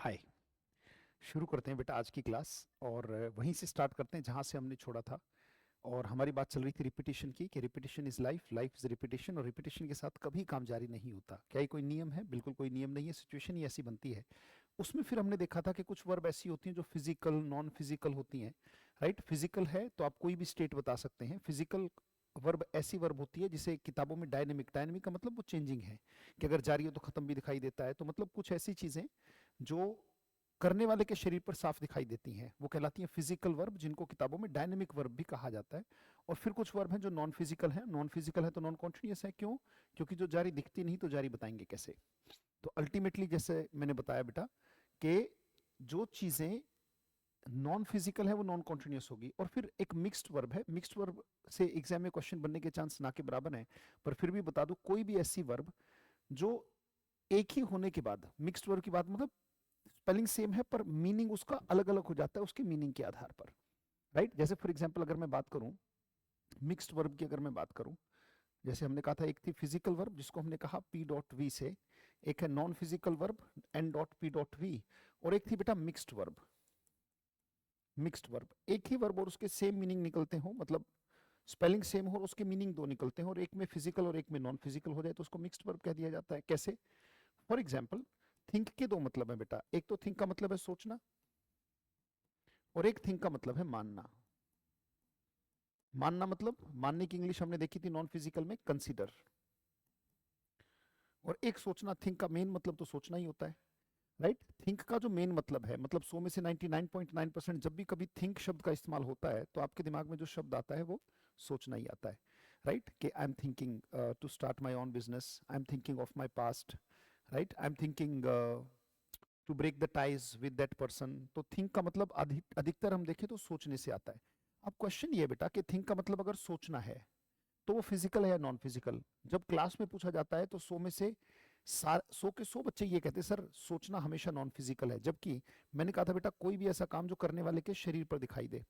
हाय। शुरू करते हैं बेटा आज की क्लास। और वहीं से स्टार्ट करते हैं जहाँ से हमने छोड़ा था। और हमारी बात चल रही थी रिपीटिशन की कि repetition is life, life is repetition, और रिपीटिशन के साथ कभी काम जारी नहीं होता। क्या ये कोई नियम है? बिल्कुल कोई नियम नहीं है, सिचुएशन ही ऐसी बनती है। उसमें फिर हमने देखा था कि कुछ वर्ब ऐसी होती हैं जो फिजिकल नॉन फिजिकल होती हैं। राइट, फिजिकल है तो आप कोई भी स्टेट बता सकते हैं। फिजिकल वर्ब ऐसी वर्ब होती है जिसे किताबों में डायनेमिक, डायनेमिक का मतलब वो चेंजिंग है, कि अगर जारी हो तो खत्म भी दिखाई देता है। तो मतलब कुछ ऐसी चीजें जो करने वाले के शरीर पर साफ दिखाई देती हैं वो कहलाती हैं फिजिकल वर्ब, जिनको किताबों में डायनेमिक वर्ब भी कहा जाता है। और फिर कुछ वर्ब हैं जो नॉन फिजिकल हैं। नॉन फिजिकल है तो नॉन कॉन्टिन्यूस है। क्यों? क्योंकि जो जारी दिखती नहीं तो जारी बताएंगे कैसे। तो अल्टीमेटली जैसे मैंने बताया बेटा कि जो चीजें नॉन फिजिकल है वो नॉन कॉन्टिन्यूस होगी। और फिर एक मिक्स्ड वर्ब है। मिक्स्ड वर्ब से एग्जाम में क्वेश्चन बनने के चांस ना के बराबर हैं, पर फिर भी बता दूं, कोई भी ऐसी वर्ब जो एक ही होने के बाद, मिक्स्ड वर्ब की बात मतलब स्पेलिंग सेम है पर मीनिंग उसका अलग अलग हो जाता है उसके मीनिंग के आधार पर। राइट, जैसे फॉर एग्जांपल अगर मैं बात करूं मिक्स्ड वर्ब की, अगर मैं बात करूं, जैसे हमने कहा था एक थी फिजिकल वर्ब जिसको हमने कहा पी डॉट वी से, एक है non physical verb N dot P dot V, और एक थी बेटा मिक्स्ड वर्ब। मिक्स्ड वर्ब एक ही वर्ब और उसके सेम मीनिंग निकलते हो, मतलब स्पेलिंग सेम हो और उसके मीनिंग दो निकलते हैं, और एक में फिजिकल और एक में नॉन फिजिकल हो जाए तो उसको मिक्स्ड वर्ब कह दिया जाता है। कैसे? फॉर एग्जाम्पल, थिंक के दो मतलब है बेटा। एक तो थिंक का मतलब है सोचना, और एक थिंक का मतलब है मानना। मानना मतलब, मानने की इंग्लिश हमने देखी थी नॉन फिजिकल में कंसीडर। और एक सोचना, थिंक का मेन मतलब तो सोचना ही होता है। राइट, थिंक का जो मेन मतलब है, मतलब 100 में से 99.9% जब भी कभी थिंक शब्द का इस्तेमाल होता है तो आपके दिमाग में जो शब्द आता है वो सोचना ही आता है। राइट, कि I am thinking to start my own business, I am thinking of my past, right, I am thinking to break the ties with that person. तो थिंक का मतलब अधिकतर हम देखें तो सोचने से आता है। अब क्वेश्चन ये है बेटा कि थिंक का मतलब अगर सोचना है तो वो फिजिकल है या नॉन फिजिकल? जब क्लास में पूछा जाता है तो 100 में से 100 के 100 बच्चे ये कहते हैं सर सोचना हमेशा नॉन फिजिकल है। जबकि मैंने कहा था बेटा कोई भी ऐसा काम जो करने वाले के शरीर पर दिखाई दे,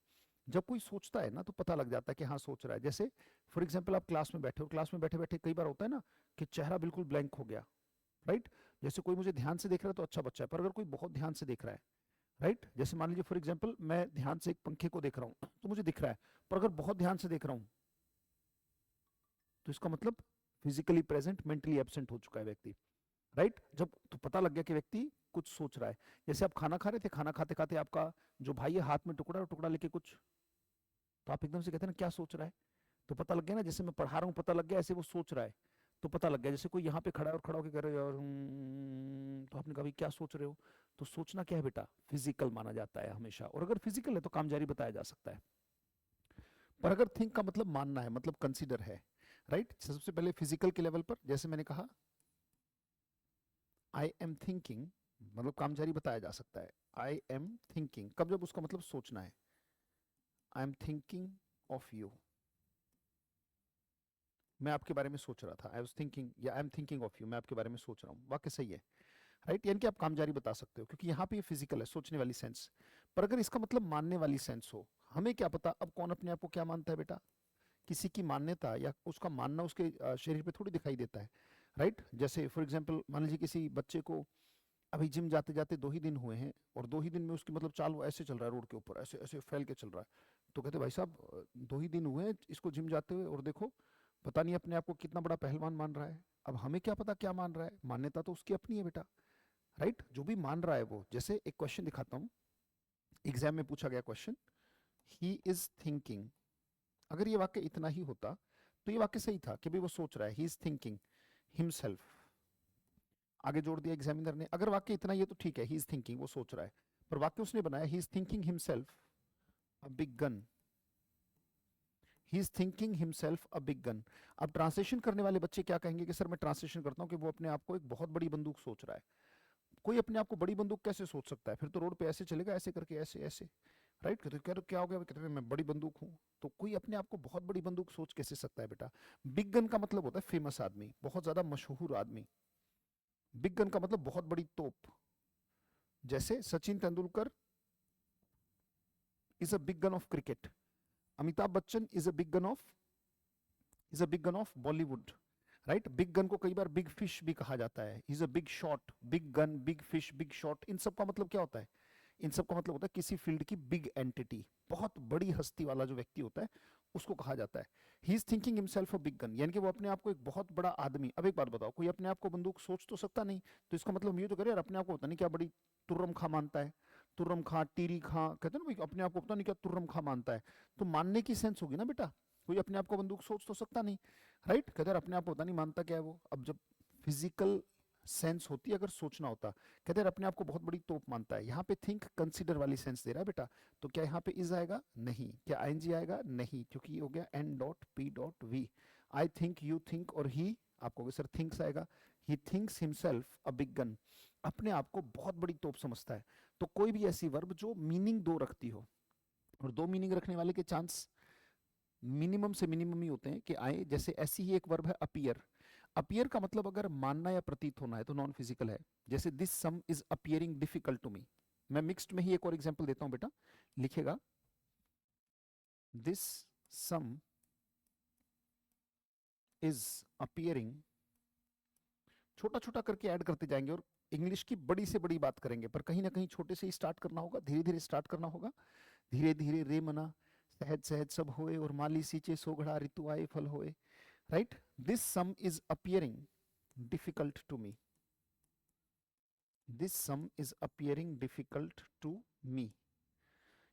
जब कोई सोचता है ना तो पता लग जाता है कि हाँ सोच रहा है। जैसे फॉर एग्जाम्पल आप क्लास में बैठे हो, क्लास में बैठे बैठे कई बार होता है ना कि चेहरा बिल्कुल ब्लैंक हो गया। राइट, जैसे कोई मुझे ध्यान से देख रहा है तो अच्छा बच्चा है, पर अगर कोई बहुत ध्यान से देख रहा है, राइट, जैसे मान लीजिए फॉर एग्जाम्पल मैं ध्यान से एक पंखे को देख रहा हूँ तो मुझे दिख रहा है, पर अगर बहुत ध्यान से देख रहा हूँ तो इसका मतलब फिजिकली प्रेजेंट, मेंटली एब्सेंट हो चुका है व्यक्ति। राइट, जब तो पता लग गया कि व्यक्ति कुछ सोच रहा है। जैसे आप खाना खा रहे थे, खाना खाते खाते आपका जो भाई है हाथ में टुकड़ा और टुकड़ा लेके कुछ, तो आप एकदम से कहते हैं ना क्या सोच रहा है, तो पता लग गया ना। जैसे मैं पढ़ा रहा हूँ पता लग गया, ऐसे वो सोच रहा है तो पता लग गया। जैसे कोई यहाँ पे खड़ा है और खड़ा होकर कह रहे हैं और तो आपने कहा भाई क्या सोच रहे हो? तो सोचना क्या है बेटा? फिजिकल माना जाता है हमेशा, और अगर फिजिकल है तो काम जारी बताया जा सकता है। पर अगर थिंक का मतलब मानना है, मतलब कंसीडर है, राइट, सबसे पहले फिजिकल के लेवल पर जैसे मैंने कहा आई एम थिंकिंग, मतलब काम जारी बताया जा सकता है। आई एम थिंकिंग कब? जब उसका मतलब सोचना है। I am thinking of you, मैं आपके बारे में सोच रहा था। आई वाज थिंकिंग, या आई एम थिंकिंग ऑफ यू, मैं आपके बारे में सोच रहा हूँ। वाक्य सही है। राइट, यानी कि आप काम जारी बता सकते हो क्योंकि यहाँ पे ये फिजिकल है, सोचने वाली सेंस। पर अगर इसका मतलब मानने वाली सेंस हो, हमें क्या पता अब कौन अपने आप को क्या मानता है बेटा। किसी की मान्यता या उसका मानना उसके शरीर पे थोड़ी दिखाई देता है। राइट, जैसे फॉर एग्जाम्पल मान लीजिए किसी बच्चे को अभी जिम जाते जाते 2 ही दिन हुए हैं, और 2 ही दिन में उसकी मतलब चाल वो ऐसे चल रहा है, रोड के ऊपर ऐसे ऐसे फैल के चल रहा है। तो कहते भाई साहब 2 ही दिन हुए हैं इसको जिम जाते हुए, और देखो पता नहीं अपने आप को कितना बड़ा पहलवान मान रहा है। अब हमें क्या पता क्या मान रहा है, मान्यता तो उसकी अपनी है बेटा। राइट, जो भी मान रहा है वो, जैसे एक क्वेश्चन दिखाता हूँ, एग्जाम में पूछा गया क्वेश्चन, ही इज थिंकिंग। अगर ये वाक्य इतना ही होता तो ये वाक्य सही था कि भाई वो सोच रहा है, ही इज थिंकिंग हिमसेल्फ। आगे जोड़ दिया एग्जामिनर ने, अगर वाक्य इतना ही है तो ठीक है, ही इज थिंकिंग, वो सोच रहा है। पर वाक्य उसने बनाया, he is thinking himself a big gun. He is thinking himself a big gun. अब ट्रांसलेशन करने वाले बच्चे क्या कहेंगे कि सर मैं ट्रांसलेशन करता हूँ कि वो अपने आप को एक बहुत बड़ी बंदूक सोच रहा है। कोई अपने आप को बड़ी बंदूक कैसे सोच सकता है? फिर तो रोड पे ऐसे चलेगा ऐसे करके, ऐसे ऐसे। राइट, तो कह रहे क्या हो गया? कहते हैं मैं बड़ी बंदूक हूँ। तो कोई अपने आप को बहुत बड़ी बंदूक सोच कैसे सकता है बेटा? बिग गन का मतलब होता है फेमस आदमी, बहुत ज्यादा मशहूर आदमी। बिग गन का मतलब बहुत बड़ी तोप। जैसे Sachin Tendulkar is a big gun of cricket, Amitabh Bachchan is a big gun of, is a big gun of Bollywood. Right. Big gun को कई बार बिग फिश भी कहा जाता है, is a big shot, big gun, big fish, big shot, इन सब का मतलब क्या होता है? इन सब का मतलब होता है किसी फील्ड की बिग एंटिटी, बहुत बड़ी हस्ती वाला जो व्यक्ति होता है उसको कहा जाता है। He is thinking himself a big gun, यानी कि वो अपने आप को एक बहुत बड़ा आदमी। अब एक बात बताओ, कोई अपने आप को बंदूक सोच तो सकता नहीं, तो इसका मतलब हम ये तो करे यार अपने आप को पता नहीं क्या बड़ी तुर्रम खा मानता है, तुर्रम खां, टीरी खां, कहते हैं ना भाई अपने आप को पता नहीं क्या तुर्रम खा मानता है। तो मानने की सेंस होगी ना बेटा, कोई अपने आप को बंदूक सोच तो सकता नहीं, राइट। कहते हैं अपने आप को पता नहीं मानता क्या है वो। अब जब फिजिकल सेंस होती है, अगर सोचना होता, कहते हैं अपने आप को बहुत बड़ी तोप मानता है। यहाँ पे थिंक कंसिडर वाली सेंस दे रहा है बेटा, तो क्या यहाँ पे इज आएगा? नहीं। क्या आईएनजी आएगा? नहीं, क्योंकि ये हो गया N dot P dot V. I think, you think और ही, आपको सर थिंक्स आएगा। He thinks himself a big gun, अपने आप को बहुत बड़ी तोप समझता है। तो कोई भी ऐसी वर्ब जो मीनिंग दो रखती हो, और दो मीनिंग रखने वाले के चांस मिनिमम से मिनिमम ही होते हैं कि आए। जैसे ऐसी ही एक वर्ब है अपीयर। अपीयर का मतलब अगर मानना या प्रतीत होना है तो नॉन फिजिकल है। जैसे this sum is appearing difficult to me. मैं मिक्स्ड में ही एक और एग्जांपल देता हूं बेटा, लिखेगा दिस सम इज अपीयरिंग, छोटा छोटा करके ऐड करते जाएंगे और इंग्लिश की बड़ी से बड़ी बात करेंगे, पर कहीं ना कहीं छोटे से ही स्टार्ट करना होगा, धीरे धीरे स्टार्ट करना होगा। धीरे धीरे रे मना, सहज सहज सब होए, और माली सींचे सोगड़ा ऋतु आए फल होए। Right. This sum is appearing difficult to me, this sum is appearing difficult to me.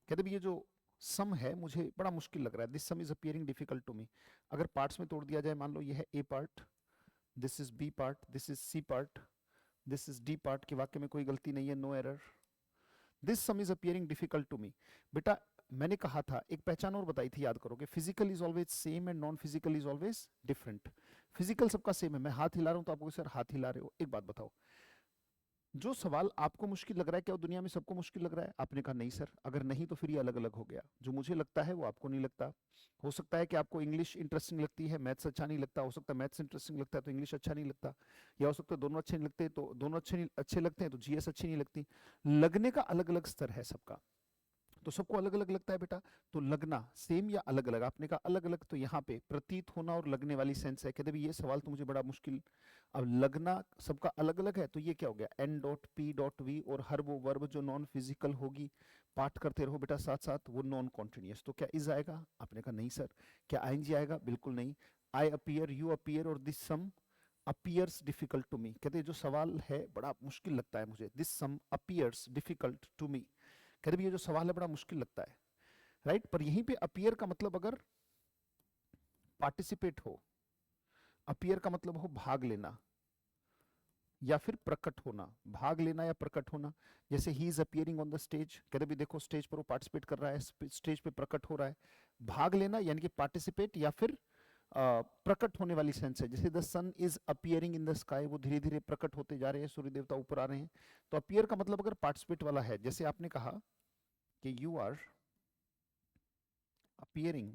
कहते भी ये जो सम है मुझे बड़ा मुश्किल लग रहा है, this sum is appearing difficult to me. अगर पार्ट्स में तोड़ दिया जाए, मान लो ये है A part, this is B part, this is C part, this is D part, के वाक्य में कोई गलती नहीं है, no error. This sum is appearing difficult to me. बेटा मैंने कहा था, एक पहचान और बताई थी, याद करोगे, physical is always same and non physical is always different. Physical सबका सेम है, मैं हाथ हिला रहा हूं तो आपको सर हाथ हिला रहे हो। एक बात बताओ, जो सवाल आपको मुश्किल लग रहा है क्या वो दुनिया में सबको मुश्किल लग रहा है? आपने कहा नहीं सर। अगर नहीं तो फिर ये अलग अलग हो गया, जो मुझे लगता है वो आपको नहीं लगता। हो सकता है कि आपको इंग्लिश इंटरेस्टिंग लगती है, मैथ्स अच्छा नहीं लगता। हो सकता है मैथ्स इंटरेस्टिंग लगता है तो इंग्लिश अच्छा नहीं लगता, या हो सकता है दोनों अच्छे नहीं लगते तो दोनों अच्छे लगते हैं तो जीएस अच्छी नहीं लगती। लगने का अलग अलग स्तर है सबका, तो सबको अलग अलग लगता है बेटा। तो लगना सेम या अलग अलग, आपने कहा अलग अलग, तो यहाँ पे प्रतीत होना और लगने वाली सेंस है। कहते भी ये सवाल तो मुझे बड़ा मुश्किल। अब लगना सबका अलग अलग है, तो ये क्या हो गया, N dot P dot V, और हर वो वर्ब जो नॉन फिजिकल होगी, पाठ करते रहो बेटा साथ साथ, वो नॉन कॉन्टिन्यूस। तो क्या इज आएगा? आपने कहा नहीं सर। क्या आईएनजी आएगा? बिल्कुल नहीं। आई अपीयर, यू अपीयर और this sum appears difficult to me. कहते जो सवाल है बड़ा मुश्किल लगता है मुझे, this sum appears difficult to me. कहते भी ये जो सवाल है बड़ा मुश्किल लगता है, राइट। पर यहीं पे अपीयर का मतलब अगर पार्टिसिपेट हो, अपीयर का मतलब हो भाग लेना या फिर प्रकट होना, भाग लेना या प्रकट होना। जैसे he is appearing on the stage, कहते भी देखो स्टेज पर वो पार्टिसिपेट कर रहा है, स्टेज पे प्रकट हो रहा है। भाग लेना यानी कि पार्टिसिपेट या फिर प्रकट होने वाली सेंस है। जैसे the sun is appearing in the sky, वो धीरे धीरे प्रकट होते जा रहे हैं, सूर्य देवता ऊपर आ रहे हैं। तो अपीयर का मतलब अगर पार्टिसिपेट वाला है, जैसे आपने कहा कि you are appearing,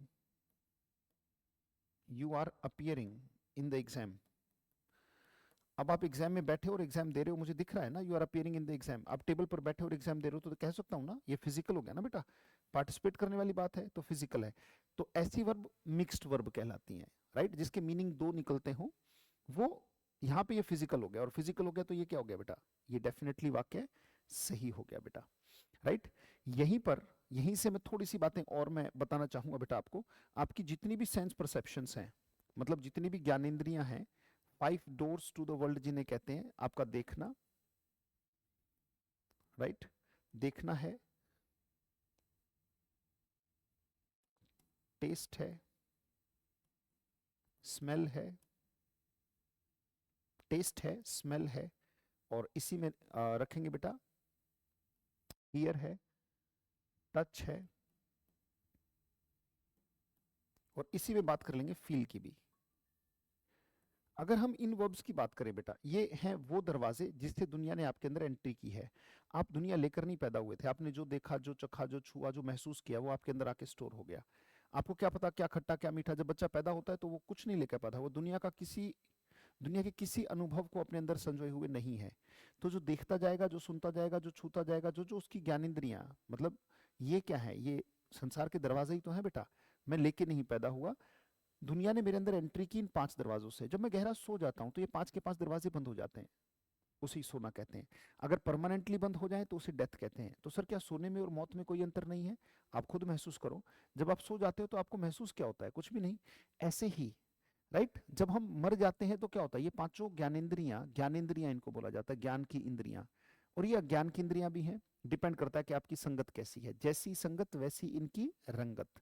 you are appearing in the exam। अब आप एग्जाम में बैठे हो और एग्जाम दे रहे हो, मुझे दिख रहा है ना, you are appearing in the exam. आप टेबल पर बैठे और एग्जाम दे रहे हो तो कह सकता हूँ ना, ये फिजिकल हो गया ना बेटा, पार्टिसिपेट करने वाली बात है तो फिजिकल है। तो ऐसी वर्ब मिक्स्ड वर्ब कहलाती हैं, राइट, जिसके मीनिंग दो निकलते हो, वो यहाँ पे ये फिजिकल हो गया। और फिजिकल हो गया तो ये क्या हो गया बेटा, ये डेफिनेटली वाक्य सही हो गया बेटा, राइट। यहीं पर, यहीं से मैं थोड़ी सी बातें और मैं बताना चाहूंगा बेटा आपको। आपकी जितनी भी सेंस परसेप्शंस हैं, मतलब जितनी भी ज्ञानेंद्रियां हैं, 5 डोर्स टू द वर्ल्ड जिन्हें कहते हैं, आपका देखना, राइट, देखना है, टेस्ट है, स्मेल है, टेस्ट है, स्मेल है, और इसी में रखेंगे बेटा हियर है, टच है, और इसी में बात कर लेंगे फील की भी। अगर हम इन वर्ब्स की बात करें बेटा, ये हैं वो दरवाजे जिससे दुनिया ने आपके अंदर एंट्री की है। आप दुनिया लेकर नहीं पैदा हुए थे, आपने जो देखा, जो चखा, जो छुआ, जो महसूस किया, वो आपके अंदर आके स्टोर हो गया। आपको क्या पता क्या खट्टा क्या मीठा? जब बच्चा पैदा होता है तो वो कुछ नहीं लेकर पैदा, वो दुनिया के किसी अनुभव को अपने अंदर संजोए हुए नहीं है। तो जो देखता जाएगा, जो सुनता जाएगा, जो छूता जाएगा, जो जो उसकी ज्ञानेंद्रियां, मतलब ये क्या है, ये संसार के दरवाजे ही तो हैं बेटा। मैं लेके नहीं पैदा हुआ, दुनिया ने मेरे अंदर एंट्री की इन 5 दरवाजों से। जब मैं गहरा सो जाता हूँ तो ये 5 के 5 दरवाजे बंद हो जाते हैं, उसी सोना कहते हैं। अगर परमानेंटली बंद हो जाए तो उसे डेथ कहते हैं। तो सर क्या सोने में और मौत में कोई अंतर नहीं है? आप खुद महसूस करो, जब आप सो जाते हो तो आपको महसूस क्या होता है? कुछ भी नहीं। ऐसे ही राइट, जब हम मर जाते हैं तो क्या होता है? ये पांचों ज्ञानेंद्रियां, ज्ञानेंद्रियां इनको बोला जाता है, ज्ञान की इंद्रियां, और ये अज्ञान की इंद्रियां भी हैं। डिपेंड करता है कि आपकी संगत कैसी है, जैसी संगत वैसी इनकी रंगत।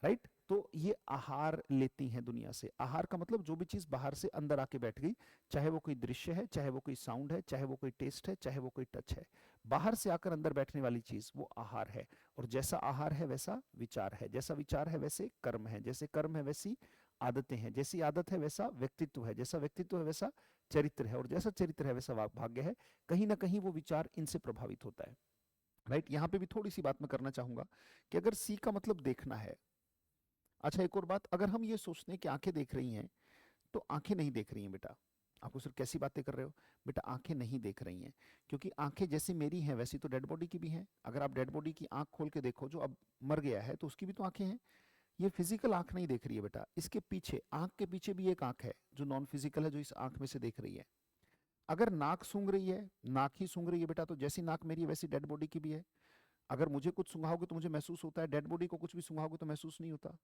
राइट, तो ये आहार लेती हैं दुनिया से। आहार का मतलब जो भी चीज बाहर से अंदर आके बैठ गई, चाहे वो कोई दृश्य है, चाहे वो कोई साउंड है, चाहे वो कोई टेस्ट है, चाहे वो कोई टच है, बाहर से आकर अंदर बैठने वाली चीज वो आहार है। और जैसा आहार है वैसा विचार है, जैसा विचार है वैसे कर्म है, जैसे कर्म है वैसी आदतें हैं, जैसी आदत है वैसा व्यक्तित्व है, जैसा व्यक्तित्व है वैसा चरित्र है, और जैसा चरित्र है वैसा भाग्य है। कहीं ना कहीं वो विचार इनसे प्रभावित होता है। राइट, यहाँ पे भी थोड़ी सी बात मैं करना चाहूंगा कि अगर सी का मतलब देखना है, अच्छा एक और बात, अगर हम ये सोचते हैं कि आंखें देख रही हैं, तो आंखें नहीं देख रही हैं बेटा। आपको सिर्फ कैसी बातें कर रहे हो? बेटा आंखें नहीं देख रही हैं, क्योंकि आंखें जैसी मेरी हैं वैसी तो डेड बॉडी की भी हैं। अगर आप डेड बॉडी की आंख खोल के देखो, जो अब मर गया है, तो उसकी भी तो आंखें हैं। ये फिजिकल आंख नहीं देख रही है बेटा, इसके पीछे, आंख के पीछे भी एक आंख है जो नॉन फिजिकल है, जो इस आंख में से देख रही है। अगर नाक सूंघ रही है, नाक ही सूंघ रही है बेटा, तो जैसी नाक मेरी है वैसी डेड बॉडी की भी है। अगर मुझे कुछ सूंघाओगे तो मुझे महसूस होता है, डेड बॉडी को कुछ भी सूंघाओगे तो महसूस नहीं होता।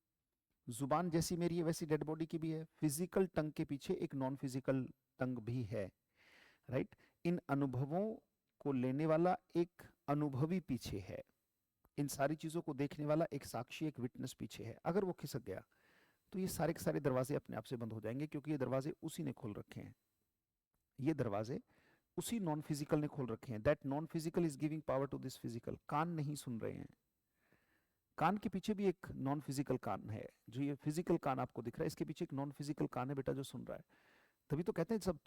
जुबान जैसी मेरी है वैसी डेड बॉडी की भी है। फिजिकल टंग के पीछे एक नॉन फिजिकल टंग भी है। राइट, इन अनुभवों को लेने वाला एक अनुभवी पीछे है, इन सारी चीजों को देखने वाला एक साक्षी, एक विटनेस पीछे है। अगर वो खिसक गया तो ये सारे के सारे दरवाजे अपने आप से बंद हो जाएंगे, क्योंकि ये दरवाजे उसी ने खोल रखे हैं। ये दरवाजे उसी नॉन फिजिकल ने खोल रखे हैं। That non physical is giving power to this physical. कान नहीं सुन रहे हैं, कान के पीछे भी एक नॉन फिजिकल कान है। जो ये फिजिकल कान आपको दिख रहा है, इसके पीछे एक नॉन फिजिकल कान है बेटा, जो सुन रहा है। तभी तो कहते हैं सब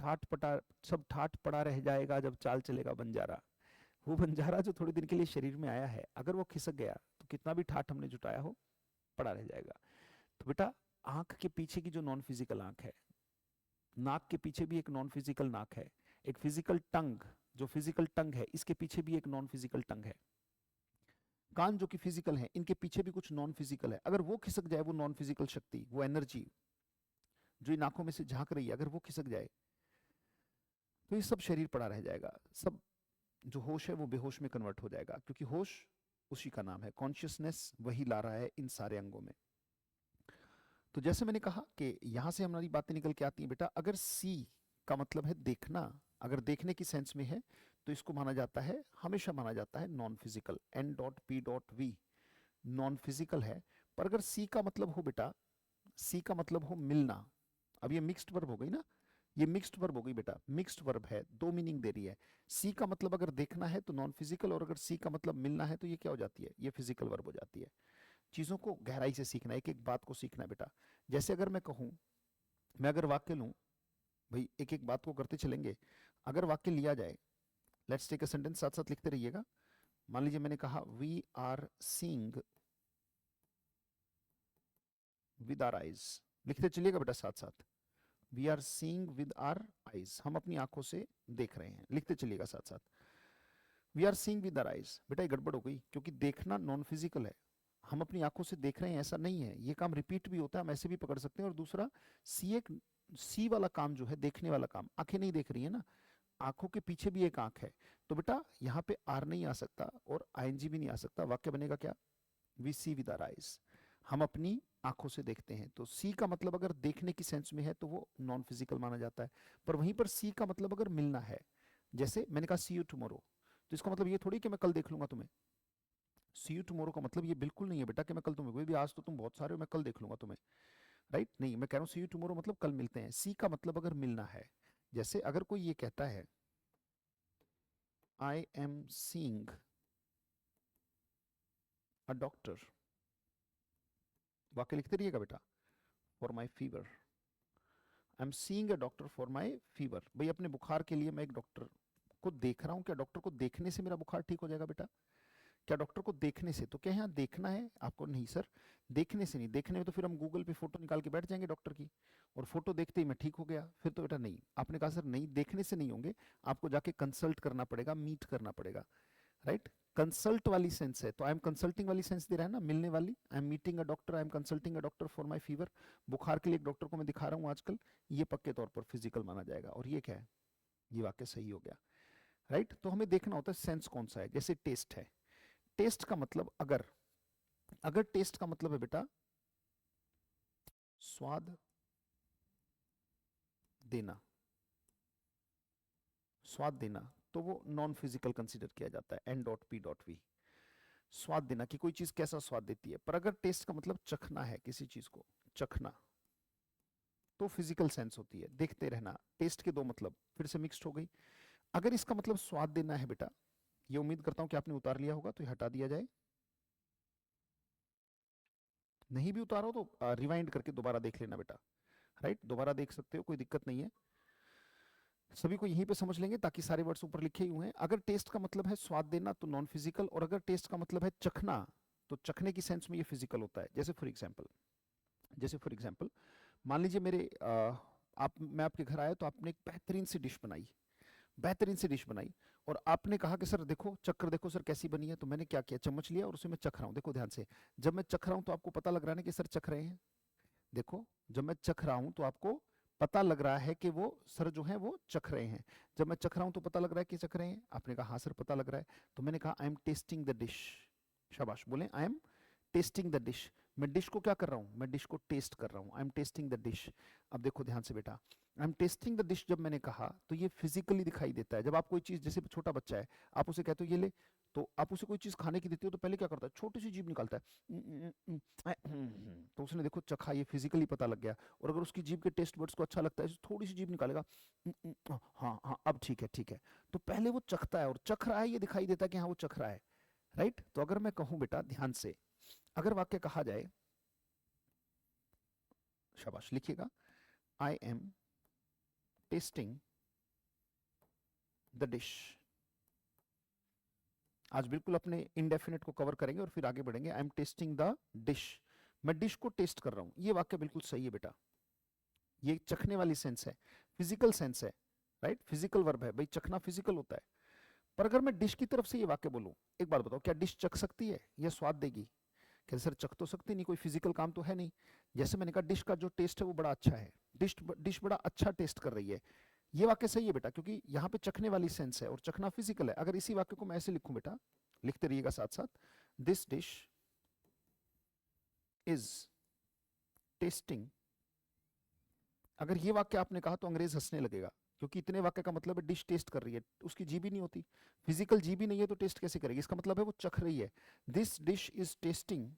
ठाट पड़ा रह जाएगा जब चाल चलेगा बंजारा। वो बंजारा जो थोड़ी दिन के लिए शरीर में आया है, अगर वो खिसक गया तो कितना भी ठाट हमने जुटाया हो, पड़ा रह जाएगा। तो बेटा आंख के पीछे की जो नॉन फिजिकल आंख है, नाक के पीछे भी एक नॉन फिजिकल नाक है, एक फिजिकल टंग, जो फिजिकल टंग है इसके पीछे भी एक नॉन फिजिकल टंग है। कान जो कि फिजिकल है, इनके पीछे भी कुछ नॉन फिजिकल है। अगर वो खिसक जाए, वो नॉन फिजिकल शक्ति, वो एनर्जी जो इन आंखों में से झांक रही है, अगर वो खिसक जाए तो ये सब शरीर पड़ा रह जाएगा। सब जो होश है वो बेहोश में कन्वर्ट हो जाएगा, क्योंकि होश उसी का नाम है, कॉन्शियसनेस वही ला रहा है इन सारे अंगों में। तो जैसे मैंने कहा कि यहां से हमारी बातें निकल के आती हैं बेटा। अगर सी का मतलब है देखना, अगर देखने की सेंस में है तो इसको माना जाता है, हमेशा माना जाता है non physical. N dot P dot V non physical है। पर अगर सी का मतलब हो बेटा, सी का मतलब हो मिलना, अब ये मिक्स्ड वर्ब हो गई ना, ये मिक्स्ड वर्ब हो गई बेटा, मिक्स्ड वर्ब है, दो मीनिंग दे रही है। सी का मतलब अगर देखना है तो नॉन फिजिकल, और अगर सी का मतलब मिलना है तो ये क्या हो जाती है? ये फिजिकल वर्ब हो जाती है। चीजों को गहराई से सीखना, एक एक बात को सीखना है बेटा। जैसे अगर मैं कहूं, मैं अगर वाक्य लूं, भाई एक एक बात को करते चलेंगे। अगर वाक्य लिया जाए, लेट्स टेक अ सेंटेंस, साथ साथ लिखते रहिएगा। मान लीजिए मैंने कहा we are seeing with our eyes, लिखते चलिएगा बेटा साथ साथ। We are seeing with our eyes, हम अपनी आंखों से देख रहे हैं, लिखते चलिएगा साथ साथ। We are seeing with our eyes, बेटा ये गड़बड़ हो गई, क्योंकि देखना नॉन फिजिकल है, हम अपनी आंखों से देख रहे हैं ऐसा नहीं है। ये काम रिपीट भी होता है, हम ऐसे भी पकड़ सकते हैं। और दूसरा, सी एक, सी वाला काम जो है, देखने वाला काम, आंखें नहीं देख रही है ना, आंखों के पीछे भी एक आंख है। तो बेटा यहाँ पे आर नहीं आ सकता और आईएनजी भी नहीं आ सकता। वाक्य बनेगा क्या? We see with our eyes, हम अपनी आंखों से देखते हैं। तो सी का मतलब अगर देखने की सेंस में है तो वो नॉन फिजिकल माना जाता है। पर वहीं पर सी का मतलब अगर मिलना है, जैसे मैंने कहा सी यू टुमारो, तो इसका मतलब ये थोड़ी कि मैं कल देख लूंगा तुम्हें। सी यू टुमारो का मतलब ये बिल्कुल नहीं है बेटा कि मैं कल तुम्हें, कोई भी आज तो तुम बहुत सारे हो, मैं कल देख लूंगा तुम्हें। राइट, नहीं, मैं कह रहा हूँ सी यू टुमारो मतलब कल मिलते हैं। सी का मतलब अगर मिलना है, जैसे अगर कोई ये कहता है I am seeing a doctor, वाक्य लिखते रहिएगा बेटा, for my fever. I am seeing a doctor for my fever, भाई अपने बुखार के लिए मैं एक डॉक्टर को देख रहा हूँ। क्या डॉक्टर को देखने से मेरा बुखार ठीक हो जाएगा बेटा? क्या डॉक्टर को देखने से? तो क्या यहाँ देखना है आपको? नहीं सर, देखने से नहीं। देखने में तो फिर हम गूगल पे फोटो निकाल के बैठ जाएंगे डॉक्टर की, और फोटो देखते ही मैं ठीक हो गया, फिर तो बेटा नहीं। आपने कहा सर नहीं, देखने से नहीं होंगे, आपको जाके कंसल्ट करना पड़ेगा, मीट करना पड़ेगा। राइट, कंसल्ट वाली सेंस है, तो आई एम कंसल्टिंग वाली सेंस दे रहा है ना, मिलने वाली। I am meeting a doctor, I am consulting a doctor for my fever. बुखार के लिए एक डॉक्टर को मैं दिखा रहा हूँ आजकल, ये पक्के तौर पर फिजिकल माना जाएगा। और ये क्या है, ये वाक्य सही हो गया, राइट। तो हमें देखना होता है सेंस कौन सा है। जैसे टेस्ट है, टेस्ट का मतलब अगर, अगर टेस्ट का मतलब है बेटा स्वाद देना, स्वाद देना, तो वो नॉन फिजिकल कंसीडर किया जाता है, N dot P dot V. स्वाद देना कि कोई चीज कैसा स्वाद देती है। पर अगर टेस्ट का मतलब चखना है, किसी चीज को चखना, तो फिजिकल सेंस होती है, देखते रहना। टेस्ट के दो मतलब फिर से मिक्स्ड हो गई। अगर इसका मतलब स्वाद देना है बेटा, ये उम्मीद करता हूं कि आपने उतार लिया होगा, तो ये हटा दिया जाए। नहीं भी उतारो तो रिवाइंड करके दोबारा देख लेना बेटा, राइट। दोबारा देख सकते हो, कोई दिक्कत नहीं है। सभी को यहीं पे समझ लेंगे ताकि सारे वर्ड्स ऊपर लिखे ही हुए हैं। अगर टेस्ट का मतलब है स्वाद देना तो नॉन फिजिकल, और अगर टेस्ट का मतलब है चखना तो चखने की सेंस में ये फिजिकल होता है। जैसे फॉर एग्जांपल, जैसे फॉर एग्जांपल मान लीजिए मेरे आप, मैं आपके घर आया तो आपने एक बेहतरीन सी डिश बनाई, बेहतरीन सी डिश बनाई, और आपने कहा कि सर देखो, चक्कर देखो सर कैसी बनी है। तो मैंने क्या किया, चम्मच लिया और उसे मैं चख रहा हूँ। देखो ध्यान से, जब मैं चख रहा हूँ तो आपको पता लग रहा है ना कि सर चख रहे हैं। देखो, जब मैं चख रहा हूं तो आपको पता लग रहा है कि वो सर जो है वो चख रहे हैं। जब मैं चख रहा हूं तो पता लग रहा है कि चख रहे हैं। आपने कहा हाँ सर पता लग रहा है। तो मैंने कहा I am testing the dish. शाबाश, बोले I am testing the dish. मैं डिश को क्या कर रहा हूं, मैं डिश को टेस्ट कर रहा हूं। I am testing the dish. अब देखो ध्यान से बेटा, I am testing the dish जब मैंने कहा तो ये फिजिकली दिखाई देता है। जब आप कोई चीज, जैसे छोटा बच्चा है, आप उसे कहते हो ये ले, तो आप उसे कोई चीज खाने की देते हो तो पहले क्या करता है, छोटी सी जीभ निकालता है, तो उसने देखो चखा, ये फिजिकली पता लग गया। और अगर उसकी जीभ के टेस्ट बड्स को अच्छा लगता है, थोड़ी सी जीभ निकालेगा, हाँ हाँ अब ठीक है ठीक है। तो पहले वो चखता है और चख रहा है, ये दिखाई देता है कि हाँ वो चख रहा है, राइट। तो अगर मैं कहूं बेटा ध्यान से, अगर वाक्य कहा जाए, शाबाश लिखिएगा, I am testing the dish. आज बिल्कुल अपने इंडेफिनेट को कवर करेंगे और फिर आगे बढ़ेंगे। I am testing the dish, मैं डिश को टेस्ट कर रहा हूं। ये वाक्य बिल्कुल सही है बेटा, ये चखने वाली सेंस है, फिजिकल सेंस है, राइट। फिजिकल वर्ब है भाई, चखना फिजिकल होता है। पर अगर मैं डिश की तरफ से ये वाक्य बोलूं, एक बात बताओ, क्या डिश चख सकती है या स्वाद देगी? क्या सर चख तो सकती नहीं, कोई फिजिकल काम तो है नहीं। जैसे मैंने कहा डिश का जो टेस्ट है वो बड़ा अच्छा है, डिश डिश बड़ा अच्छा टेस्ट कर रही है। ये वाक्य सही है बेटा, क्योंकि यहाँ पे चखने वाली सेंस है और चखना फिजिकल है। अगर इसी वाक्य को मैं ऐसे लिखूं बेटा, लिखते रहिएगा साथ साथ, दिस डिश इज टेस्टिंग। अगर ये वाक्य आपने कहा तो अंग्रेज हंसने लगेगा, क्योंकि इतने वाक्य का मतलब है डिश टेस्ट कर रही है, उसकी जीभ ही नहीं होती, फिजिकल जीभ ही नहीं है, तो टेस्ट कैसे करेगी? इसका मतलब है वो चख रही है। This dish is testing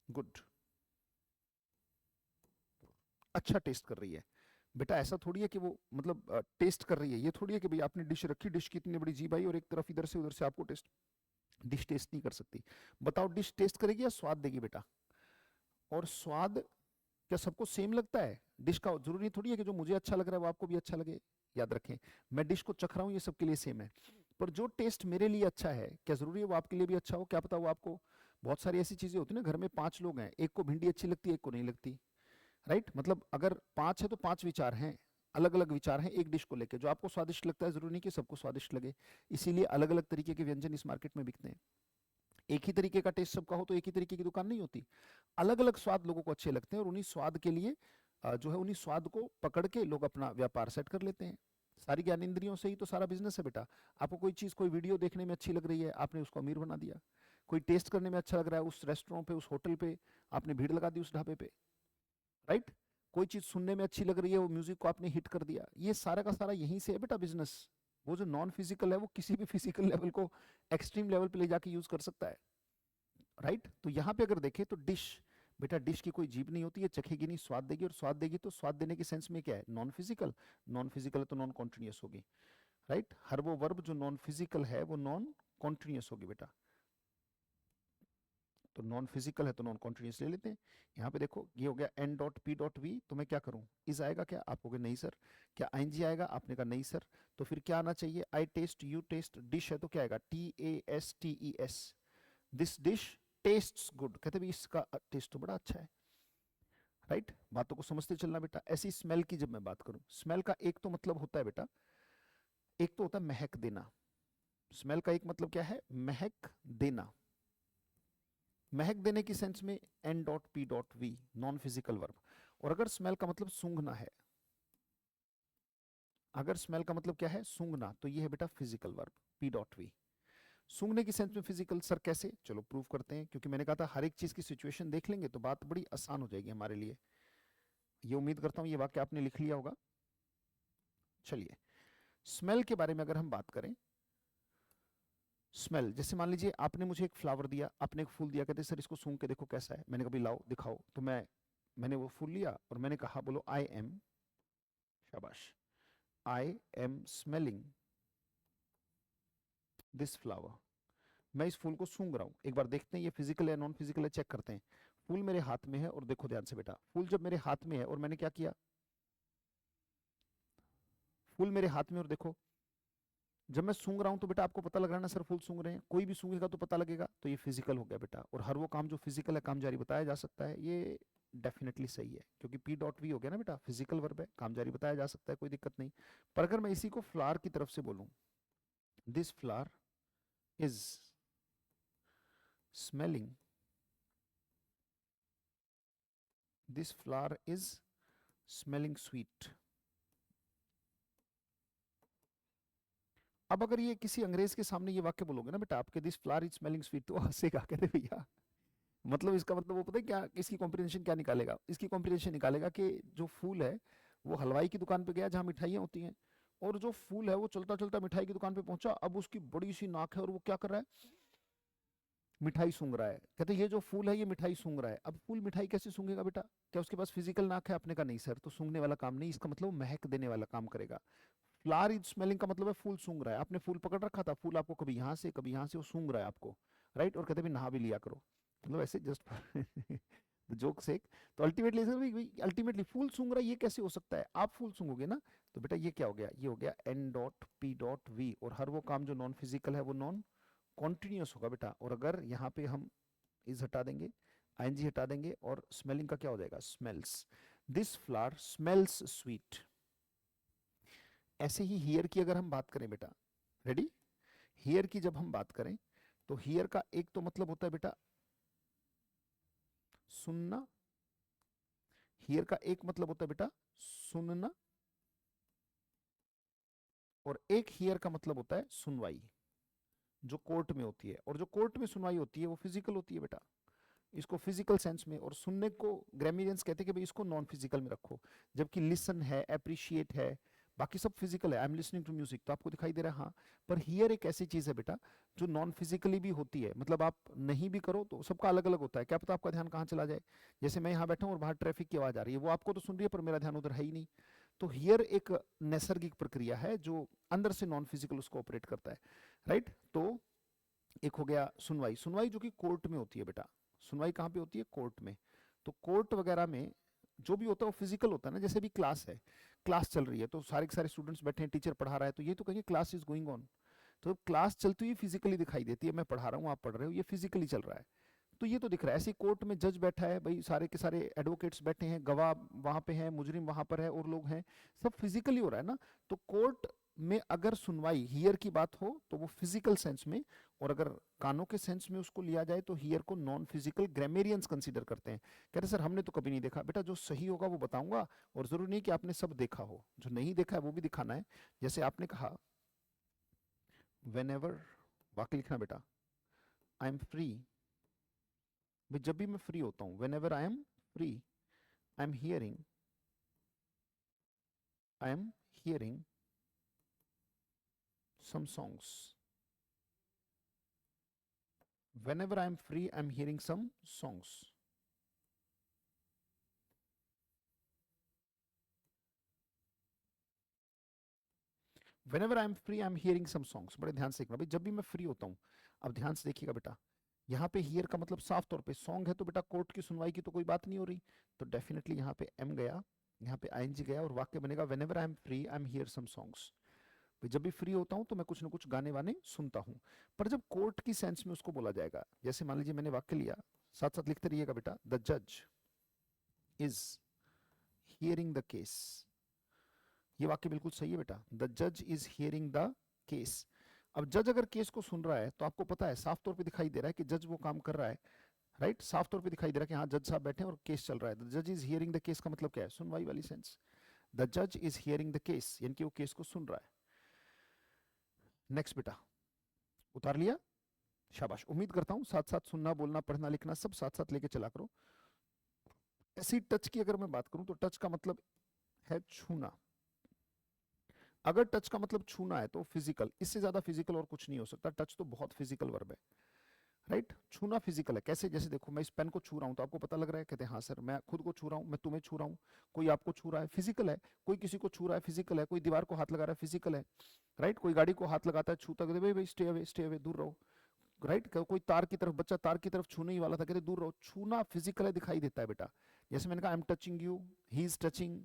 good, अच्छा टेस्ट कर रही है। बेटा ऐसा थोड़ी है कि वो मतलब टेस्ट कर रही है, ये थोड़ी है कि भाई आपने डिश रखी, डिश की इतनी बड़ी जीभ आई और एक तरफ इधर से उधर से आपको टेस्ट, डिश टेस्ट नहीं कर सकती। बताओ डिश टेस्ट करेगी या स्वाद देगी बेटा? और स्वाद क्या सबको सेम लगता है? डिश का जरूरी थोड़ी है कि जो मुझे अच्छा लग रहा है वो आपको भी अच्छा लगे। याद रखें, मैं डिश को चख रहा हूँ, ये सबके लिए सेम है। पर जो टेस्ट मेरे लिए अच्छा है, क्या जरूरी है वो आपके लिए भी अच्छा हो? क्या पता वो आपको, बहुत सारी ऐसी चीजें होती है ना, घर में 5 लोग हैं, एक को भिंडी अच्छी लगती है, एक को नहीं लगती, राइट। मतलब अगर 5 है तो 5 विचार हैं, अलग अलग विचार हैं एक डिश को लेकर। जो आपको स्वादिष्ट लगता है जरूरी नहीं कि सबको स्वादिष्ट लगे, इसीलिए अलग अलग तरीके के व्यंजन इस मार्केट में बिकते हैं। एक ही तरीके का टेस्ट सबका हो तो एक ही तरीके की दुकान नहीं होती, अलग अलग स्वाद लोगों को अच्छे लगते हैं, और उन्हीं स्वाद के लिए जो है उन्हीं स्वाद को पकड़ के लोग अपना व्यापार सेट कर लेते हैं। सारी ज्ञानेंद्रियों से ही तो सारा बिजनेस है बेटा। आपको कोई चीज, कोई वीडियो देखने में अच्छी लग रही है, आपने उसको अमीर बना दिया। कोई टेस्ट करने में अच्छा लग रहा है, उस रेस्टोरेंट पे, उस होटल पे आपने भीड़ लगा दी, उस ढाबे पे, राइट। कोई चीज सुनने में अच्छी लग रही है, वो म्यूजिक को आपने हिट कर दिया। ये सारा का सारा यहीं से है बेटा बिजनेस। वो जो नॉन फिजिकल है वो किसी भी फिजिकल लेवल को एक्सट्रीम लेवल पे ले जाके यूज कर सकता है, राइट। तो यहाँ पे अगर देखें तो डिश, बेटा डिश की कोई जीभ नहीं होती है, चखेगी नहीं, स्वाद देगी। और स्वाद देगी तो स्वाद देने के सेंस में क्या है, नॉन फिजिकल। नॉन फिजिकल है तो नॉन कॉन्टिन्यूस होगी, राइट। हर वो वर्ब जो नॉन फिजिकल है वो नॉन कॉन्टिन्यूस होगी बेटा। तो नॉन फिजिकल है तो नॉन कॉन्टिन्यूस ले लेते हैं। यहाँ पे देखो ये हो गया N dot P dot V, तो मैं क्या करूँ, इज आएगा क्या? आप कहोगे नहीं सर। क्या आईएनजी आएगा? आपने कहा नहीं सर। तो फिर क्या आना चाहिए? आई टेस्ट, यू टेस्ट, डिश है तो क्या आएगा? TASTES। This dish tests good, कहते भाई इसका टेस्ट तो बड़ा अच्छा है, राइट। बातों को समझते चलना बेटा। ऐसी स्मेल की जब मैं बात करूं, स्मेल का एक तो मतलब होता है बेटा, एक तो होता है महक देना, स्मेल का एक मतलब क्या है, महक देना। महक देने की सेंस में N dot P dot V, non physical verb. और अगर स्मेल का मतलब सूंघना है, अगर स्मेल का मतलब क्या है, सूंघना, तो ये है बेटा physical verb, P dot V. सूंघने की सेंस में फिजिकल, सर कैसे, चलो प्रूव करते हैं, क्योंकि मैंने कहा था हर एक चीज की सिचुएशन देख लेंगे तो बात बड़ी आसान हो जाएगी हमारे लिए। ये उम्मीद करता हूं ये वाक्य आपने लिख लिया होगा। चलिए, स्मेल के बारे में अगर हम बात करें, स्मेल, जैसे मान लीजिए आपने मुझे एक फ्लावर दिया, आपने एक फूल दिया, कहते सर इसको सूंघ के देखो कैसा है, मैंने कहा भाई लाओ दिखाओ, तो मैंने वो फूल लिया और मैंने कहा, बोलो आई एम, शाबाश, I am smelling this flower. मैं इस फूल को सूंघ रहा हूं, एक बार देखते हैं ये फिजिकल है नॉन फिजिकल है, चेक करते हैं। फूल मेरे हाथ में है और देखो ध्यान से बेटा, फूल जब मेरे हाथ में है और मैंने क्या किया, फूल मेरे हाथ में और देखो, जब मैं सूंघ रहा हूं तो बेटा आपको पता लग रहा है ना सर फूल सूंघ रहे हैं, कोई भी सूंघेगा तो पता लगेगा, तो ये फिजिकल हो गया बेटा। और हर वो काम जो फिजिकल है काम जारी बताया जा सकता है, ये डेफिनेटली सही है, क्योंकि पी डॉट वी हो गया ना बेटा, फिजिकल वर्ब है, काम जारी बताया जा सकता है, कोई दिक्कत नहीं। पर अगर मैं इसी को फ्लावर की तरफ से बोलूं, this flower is smelling, this flower is smelling sweet. अब अगर ये किसी अंग्रेज के सामने ये वाक्य बोलोगे ना बेटा, आपके this flower is smelling sweet, तो हंसेगा, कहते भैया मतलब इसका मतलब वो पता है क्या, इसकी कॉम्प्रिहेंशन क्या निकालेगा, इसकी कॉम्प्रिहेंशन निकालेगा कि जो फूल है वो हलवाई की दुकान पे गया जहाँ मिठाइयाँ होती हैं, और जो फूल है वो चलता चलता मिठाई की दुकान पे पहुंचा, अब उसकी बड़ी सी नाक है और वो क्या कर रहा है, मिठाई सूंघ रहा है। कहते ये जो फूल है ये मिठाई सूंघ रहा है। अब फूल मिठाई कैसे सूंघेगा बेटा, क्या उसके पास फिजिकल नाक है, आपने कहा नहीं सर, तो सूंघने वाला काम नहीं, इसका मतलब महक देने वाला काम करेगा। फ्लावर इज स्मेलिंग का मतलब है फूल सूंघ रहा है, आपने फूल पकड़ रखा था, फूल आपको कभी यहाँ से कभी यहाँ से वो सूंघ रहा है आपको, राइट, और कहते भी नहा भी लिया करो, मतलब ऐसे जस्ट जोक से। तो अल्टीमेटली अल्टीमेटली फूल सूंघ रहा है, ये कैसे हो सकता है, आप फूल सूंघोगे ना, तो बेटा ये क्या हो गया, ये हो गया N dot P dot V, और हर वो काम जो नॉन फिजिकल है वो नॉन कॉन्टिन्यूस होगा बेटा। और अगर यहाँ पे हम इज हटा देंगे, आईएनजी हटा देंगे, और स्मेलिंग का क्या हो जाएगा, smells, this flower smells sweet. ऐसे ही हियर की अगर हम बात करें बेटा, रेडी, हियर की जब हम बात करें तो हियर का एक तो मतलब होता है बेटा सुनना, हियर का एक मतलब होता है बेटा सुनना, और एक हियर का मतलब होता है सुनवाई, जो कोर्ट में होती है, और जो कोर्ट में सुनवाई होती है वो फिजिकल होती है बेटा, इसको फिजिकल सेंस में, और सुनने को ग्रामीरियंस कहते हैं कि भाई इसको नॉन फिजिकल में रखो, जबकि लिसन है, अप्रिशिएट है, बाकी सब फिजिकल है, I am listening to music, तो आपको दिखाई दे रहा है हाँ। पर हियर एक ऐसी चीज है बेटा जो नॉन फिजिकली भी होती है, मतलब आप नहीं भी करो तो सबका अलग अलग होता है, क्या पता आपका ध्यान कहाँ चला जाए, जैसे मैं यहाँ बैठा हूँ और बाहर ट्रैफिक की आवाज आ रही है, वो आपको तो सुन रही है पर मेरा ध्यान उधर है ही नहीं। तो हियर एक नैसर्गिक प्रक्रिया है जो अंदर से नॉन फिजिकल उसको ऑपरेट करता है, राइट। तो एक हो गया सुनवाई, सुनवाई जो कि कोर्ट में होती है बेटा, सुनवाई कहाँ पे होती है, कोर्ट में। तो कोर्ट वगैरह में जो भी होता है वो फिजिकल होता है ना, जैसे भी क्लास है, क्लास चल रही है तो सारे के सारे स्टूडेंट्स बैठे हैं, टीचर पढ़ा रहा है, तो ये तो कहेंगे क्लास इज गोइंग ऑन। तो क्लास चलती हुई फिजिकली दिखाई देती है, मैं पढ़ा रहा हूँ आप पढ़ रहे हो, ये फिजिकली चल रहा है, तो ये तो दिख रहा है। ऐसे कोर्ट में जज बैठा है भाई, सारे के सारे एडवोकेट्स बैठे हैं, गवाह वहां पे हैं, मुजरिम वहां पर है और लोग हैं, सब फिजिकली हो रहा है ना। तो कोर्ट में अगर सुनवाई हियर की बात हो तो वो फिजिकल सेंस में, और अगर कानों के सेंस में उसको लिया जाए तो हियर को नॉन फिजिकल ग्रामेरियंस कंसीडर करते हैं। कहते सर हमने तो कभी नहीं देखा, बेटा जो सही होगा वो बताऊंगा, और जरूरी नहीं कि आपने सब देखा हो, जो नहीं देखा है वो भी दिखाना है। जैसे आपने कहा वेन एवर, वाक्य लिखना बेटा, आई एम फ्री, जब भी मैं फ्री होता हूं, when ever I am free, I am hearing, I am hearing some songs, whenever I am free I am hearing some songs। whenever I am free I am hearing some songs, बड़े ध्यान से देखना भाई, जब भी मैं free होता हूँ, अब ध्यान से देखिएगा बेटा, यहाँ पे हियर का मतलब साफ तौर पे सॉन्ग है, तो बेटा कोर्ट की सुनवाई की तो कोई बात नहीं हो रही, तो डेफिनेटली यहाँ पे एम गया, यहाँ पे आईएनजी गया, और वाक्य बनेगा whenever I am free I am hear some songs। जब भी फ्री होता हूँ तो मैं कुछ ना कुछ गाने वाने सुनता हूँ। पर जब कोर्ट की सेंस में उसको बोला जाएगा, जैसे मान लीजिए मैंने वाक्य लिया, साथ साथ लिखते रहिएगा बेटा, द जज इज हियरिंग द केस, ये वाक्य बिल्कुल सही है बेटा, द जज इज हियरिंग द केस। अब जज अगर केस को सुन रहा है तो आपको पता है, साफ तौर पे दिखाई दे रहा है कि जज वो काम कर रहा है, राइट? साफ तौर पे दिखाई दे रहा है कि हाँ जज साहब बैठे हैं और केस चल रहा है। द जज इज हियरिंग द केस का मतलब क्या है? सुनवाई वाली सेंस। द जज इज हियरिंग द केस, यानी कि वो केस को सुन रहा है। नेक्स्ट बेटा, उतार लिया? शाबाश। उम्मीद करता हूँ साथ साथ सुनना, बोलना, पढ़ना, लिखना सब साथ साथ लेके चला करो। ऐसी टच की अगर मैं बात करूं तो टच का मतलब है छूना। अगर टच का मतलब छूना है तो फिजिकल, इससे ज्यादा फिजिकल और कुछ नहीं हो सकता। टच तो बहुत फिजिकल वर्ब है, राइट? छूना फिजिकल है। कैसे? जैसे देखो मैं इस पेन को छू रहा हूं तो आपको पता लग रहा है, कहते हैं हाँ सर मैं खुद को छू रहा हूं, मैं तुम्हें छू रहा हूं, कोई आपको छू रहा है, फिजिकल है। कोई किसी को छू रहा है, फिजिकल है। कोई दीवार को हाथ लगा रहा है, फिजिकल है, राइट? कोई गाड़ी को हाथ लगाता है, छूता है, भाई भाई स्टे अवे, दूर रहो, राइट? कोई तार की तरफ, बच्चा तार की तरफ छूने ही वाला था, कहते दूर रहो। छूना फिजिकल है, दिखाई देता है बेटा। जैसे मैंने कहा I am touching you, he is touching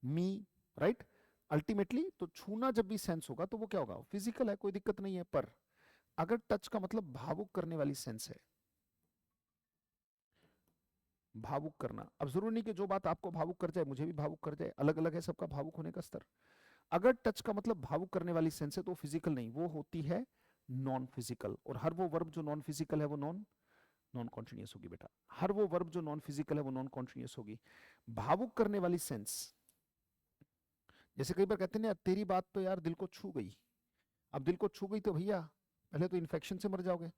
me, right? Ultimately तो छूना जब भी सेंस होगा तो वो क्या होगा? फिजिकल है, कोई दिक्कत नहीं है। पर अगर टच का मतलब भावुक करने वाली सेंस है, भावुक करना, अब जरूरी नहीं कि जो बात आपको भावुक कर जाए मुझे भी भावुक कर जाए, अलग अलग है सबका भावुक होने का स्तर। अगर टच का मतलब भावुक करने वाली सेंस है तो फिजिकल नहीं, वो होती है नॉन फिजिकल। और हर वो वर्ब जो नॉन फिजिकल है वो नॉन नॉन कॉन्टिन्यूस होगी बेटा। हर वो वर्ब जो नॉन फिजिकल है वो नॉन कॉन्टिन्यूस होगी। भावुक करने वाली सेंस, जैसे कई बार कहते हैं ना तेरी बात तो यार दिल को छू गई। अब दिल को छू गई तो भैया पहले तो इन्फेक्शन से मर जाओगे,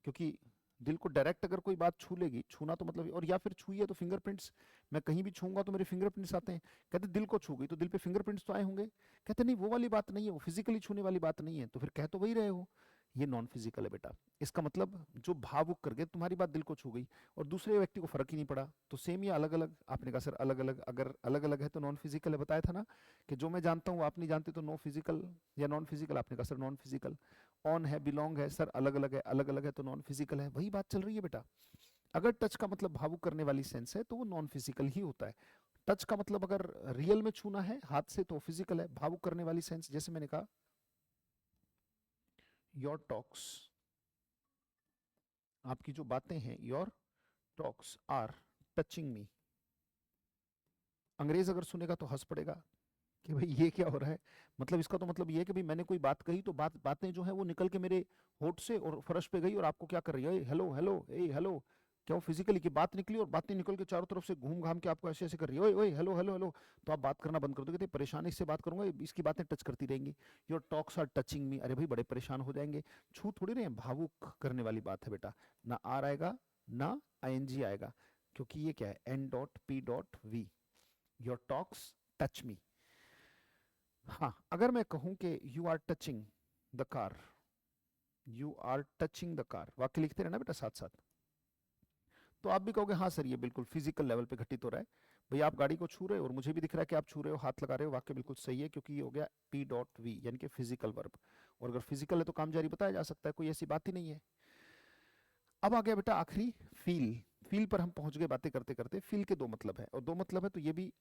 क्योंकि दिल को डायरेक्ट अगर कोई बात छू लेगी, छूना तो मतलब, और या फिर छुई है तो फिंगरप्रिंट्स, मैं कहीं भी छूंगा तो मेरे फिंगरप्रिंट्स आते हैं। कहते दिल को छू गई तो दिल पे फिंगरप्रिंट्स तो आए होंगे। कहते नहीं वो वाली बात नहीं है, वो फिजिकली छूने वाली बात नहीं है। तो फिर कह तो वही रहे हो, ये नॉन फिजिकल है बेटा। इसका मतलब जो भावुक करके तुम्हारी बात दिल को छू गई और दूसरे व्यक्ति को फर्क ही नहीं पड़ा, तो सेम या अलग अलग? आपने कहा सर अलग अलग, अगर अलग अलग है तो नॉन फिजिकल है। बताया था ना कि जो मैं जानता हूँ आप नहीं जानते तो नो फिजिकल या नॉन फिजिकल। आपने कहा सर नॉन फिजिकल। ऑन है, बिलोंग है, सर अलग अलग है तो नॉन फिजिकल है। वही बात चल रही है बेटा। अगर टच का मतलब भावुक करने वाली सेंस है तो वो नॉन फिजिकल ही होता है। टच का मतलब अगर रियल में छूना है हाथ से तो फिजिकल है। भावुक करने वाली सेंस, जैसे मैंने कहा योर टॉक्स, आपकी जो बातें हैं, your talks are touching me. अंग्रेज अगर सुनेगा तो हंस पड़ेगा कि भाई ये क्या हो रहा है। मतलब इसका तो मतलब ये है कि भाई मैंने कोई बात कही तो बातें जो है वो निकल के मेरे होठ से और फर्श पे गई और आपको क्या कर रही है, हेलो हेलो ए हेलो। क्या वो फिजिकली की बात निकली और बातें निकल के चारों तरफ से घूम घाम के आपको ऐसे ऐसे कर रही है, ओए ओए हेलो हेलो हेलो। तो आप बात करना बंद कर दोगे, परेशानी से बात करूंगा, इसकी बातें टच करती रहेंगी। Your talks are touching me, अरे भाई बड़े परेशान हो जाएंगे। छू थोड़ी रहे हैं, भावुक करने वाली बात है बेटा। ना आर आएगा ना आईएनजी आएगा, क्योंकि ये क्या है, N dot P dot V. Your talks touch me. हाँ, अगर मैं कहूं कि you are touching the car, you are touching the car, वाक्य लिखते रहना बेटा साथ साथ, तो आप भी कहोगे हाँ सर ये बिल्कुल फिजिकल लेवल पे घटित हो रहा है। भैया आप गाड़ी को छू रहे हो और मुझे भी दिख रहा है कि आप छू रहे हो, हाथ लगा रहे हो, वाक्य बिल्कुल सही है, क्योंकि ये हो गया पी डॉट वी यानी कि फिजिकल वर्ब। और अगर फिजिकल है तो काम जारी बताया जा सकता है, कोई ऐसी बात ही नहीं है। अब आ गया बेटा आखिरी, फील। फील पर हम पहुंच गए बातें करते करते। फील के दो मतलब है, और दो मतलब है तो ये भी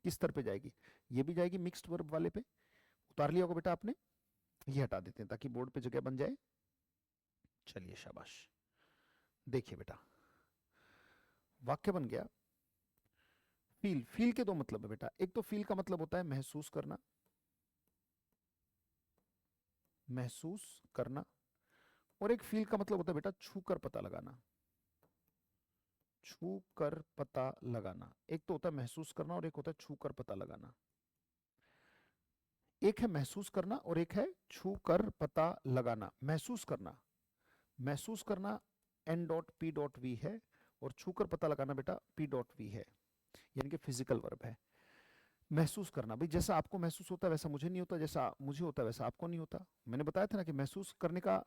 किस स्तर पे जाएगी? ये भी जाएगी मिक्स्ड वर्ब वाले पे। उतार लिया होगा बेटा आपने, ये हटा देते हैं ताकि बोर्ड पे जगह बन जाए। चलिए शाबाश। देखिए बेटा वाक्य बन गया। फील, फील के दो मतलब है बेटा। एक तो फील का मतलब होता है महसूस करना, महसूस करना। और एक फील का मतलब होता है बेटा छू कर पता लगाना, छू कर पता लगाना। एक तो होता है महसूस करना और एक होता है छू कर पता लगाना। एक है महसूस करना और एक है छू कर पता लगाना। महसूस करना, महसूस करना N dot P dot V है, और छू कर पता लगाना बेटा पी डॉट वी है, यानी कि फिजिकल वर्ब है। महसूस करना, भाई जैसा आपको महसूस होता है वैसा मुझे नहीं होता, जैसा मुझे होता है वैसा आपको नहीं होता। मैंने बताया था ना कि महसूस करने का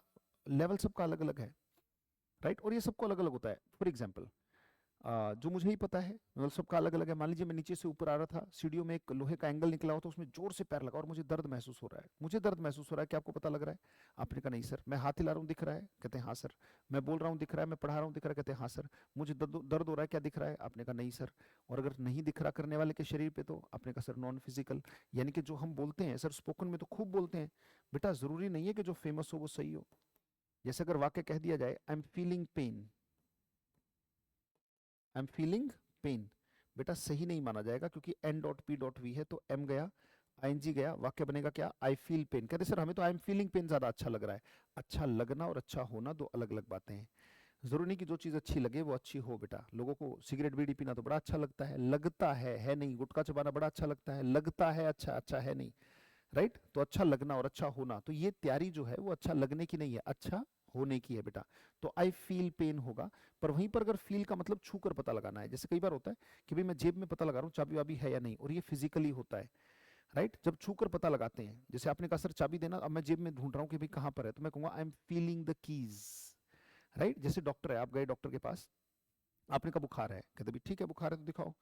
लेवल सबका अलग अलग है, राइट? और ये सबको अलग अलग होता है। फॉर एग्जाम्पल जो मुझे ही पता है, मतलब सबका अलग अलग है। मान लीजिए मैं नीचे से ऊपर आ रहा था, सीढ़ियों में एक लोहे का एंगल निकला हो तो उसमें जोर से पैर लगा और मुझे दर्द महसूस हो रहा है, मुझे दर्द महसूस हो रहा है, क्या आपको पता लग रहा है? आपने कहा नहीं सर। मैं हाथ हिला रहा हूँ, दिख रहा है? कहते हैं हाँ सर। मैं बोल रहा हूँ, दिख रहा है? मैं पढ़ा रहा हूँ, दिख रहा है? कहते हैं हाँ सर। मुझे दर्द हो रहा है, क्या दिख रहा है? आपने कहा नहीं सर। और अगर नहीं दिख रहा करने वाले के शरीर पे तो आपने कहा सर नॉन फिजिकल। यानी कि जो हम बोलते हैं सर स्पोकन में तो खूब बोलते हैं बेटा, जरूरी नहीं है कि जो फेमस हो वो सही हो। जैसे अगर वाक्य कह दिया जाए I am feeling pain, I am feeling pain, बेटा सही नहीं माना जाएगा, क्योंकि N dot P dot V है तो एम गया, आईएनजी गया, वाक्य बनेगा क्या, आई फील पेन। कहते सर हमें तो आई एम फीलिंग पेन ज्यादा अच्छा लग रहा है। अच्छा लगना और अच्छा होना दो अलग अलग बातें हैं। जरूरी नहीं कि जो चीज अच्छी लगे वो अच्छी हो बेटा। लोगों को सिगरेट बीड़ी पीना तो बड़ा अच्छा लगता है, लगता है नहीं। गुटखा चबाना बड़ा अच्छा लगता है, लगता है अच्छा, अच्छा है नहीं। राइट। तो अच्छा लगना और अच्छा होना, तो ये तैयारी जो है वो अच्छा लगने की नहीं है, अच्छा होने की है बेटा। तो आई फील पेन होगा। पर वहीं पर अगर फील का मतलब छू कर पता लगाना है, जैसे कई बार होता है कि भाई मैं जेब में पता लगा रहा हूँ चाबी वाबी है या नहीं, और ये फिजिकली होता है। राइट। जब छू कर पता लगाते हैं, जैसे आपने कहा सर चाबी देना, अब मैं जेब में ढूंढ रहा हूँ कि भाई कहाँ पर है, तो मैं कहूंगा आई am feeling the keys. Right. जैसे डॉक्टर है, आप गए डॉक्टर के पास, आपने कहा बुखार है, कहते भी ठीक है बुखार है तो दिखाओ।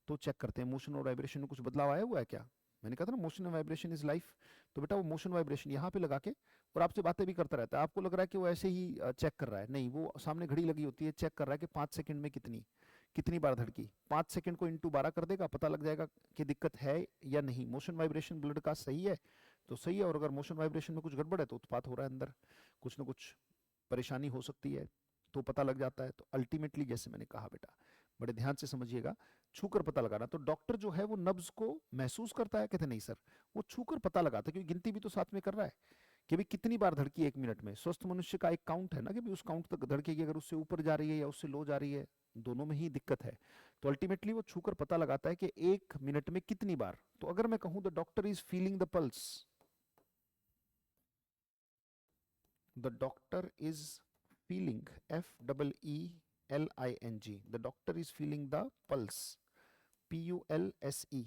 तो चेक करते हैं मोशन और वाइब्रेशन में कुछ बदलाव आया हुआ है क्या। मैंने कहा था ना motion and vibration is life. तो बेटा वो मोशन वाइब्रेशन यहाँ पे लगा के और आपसे बातें भी करता रहता है। आपको लग रहा है कि वो ऐसे ही चेक कर रहा है, नहीं, वो सामने घड़ी लगी होती है, चेक कर रहा है कि 5 सेकंड में कितनी कितनी बार धड़की। 5 सेकंड को इंटू 12 कर देगा, पता लग जाएगा कि दिक्कत है या नहीं। मोशन वाइब्रेशन ब्लड का सही है तो सही है, और अगर मोशन वाइब्रेशन में कुछ गड़बड़ है तो उत्पात हो रहा है अंदर, कुछ ना कुछ परेशानी हो सकती है, तो पता लग जाता है। तो अल्टीमेटली जैसे मैंने कहा बेटा, बड़े ध्यान से समझिएगा, छूकर पता लगाना। तो डॉक्टर जो है वो नब्ज को महसूस करता है, कहते नहीं सर वो छूकर पता लगाता है, क्योंकि गिनती भी तो साथ में कर रहा है कि भाई कितनी बार धड़की 1 मिनट में। स्वस्थ मनुष्य का एक काउंट है ना कि भाई उस काउंट तक धड़केगी, अगर उससे ऊपर जा रही है या उससे लो जा रही है, दोनों में ही दिक्कत है। तो अल्टीमेटली वो छूकर पता लगाता है कि 1 मिनट में कितनी बार। तो अगर मैं कहूं the doctor is feeling the pulse, the doctor is feeling, F-E-E-L-I-N-G, the doctor is feeling the pulse, P-U-L-S-E,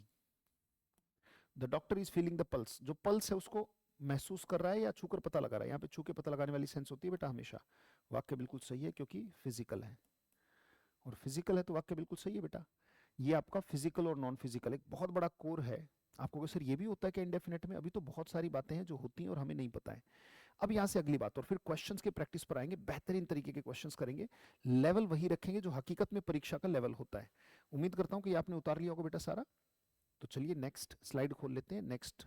the doctor is feeling the pulse। जो पल्स है उसको महसूस कर रहा है या छूकर पता लगा रहा है। यहाँ पे छू के पता लगाने वाली सेंस होती है बेटा हमेशा। वाक्य बिल्कुल सही है क्योंकि फिजिकल है, और फिजिकल है तो वाक्य बिल्कुल सही है बेटा। ये आपका फिजिकल और नॉन फिजिकल एक बहुत बड़ा कोर है। आपको सर ये भी होता है कि इंडेफिनेट में, अभी तो बहुत सारी बातें हैं जो होती हैं और हमें नहीं पता है। अब यहां से अगली बात, और फिर क्वेश्चंस के प्रैक्टिस पर आएंगे, बेहतरीन तरीके के क्वेश्चंस करेंगे, लेवल वही रखेंगे जो हकीकत में परीक्षा का लेवल होता है। उम्मीद करता हूं कि आपने उतार लिया होगा बेटा सारा। तो चलिए नेक्स्ट स्लाइड खोल लेते हैं, नेक्स्ट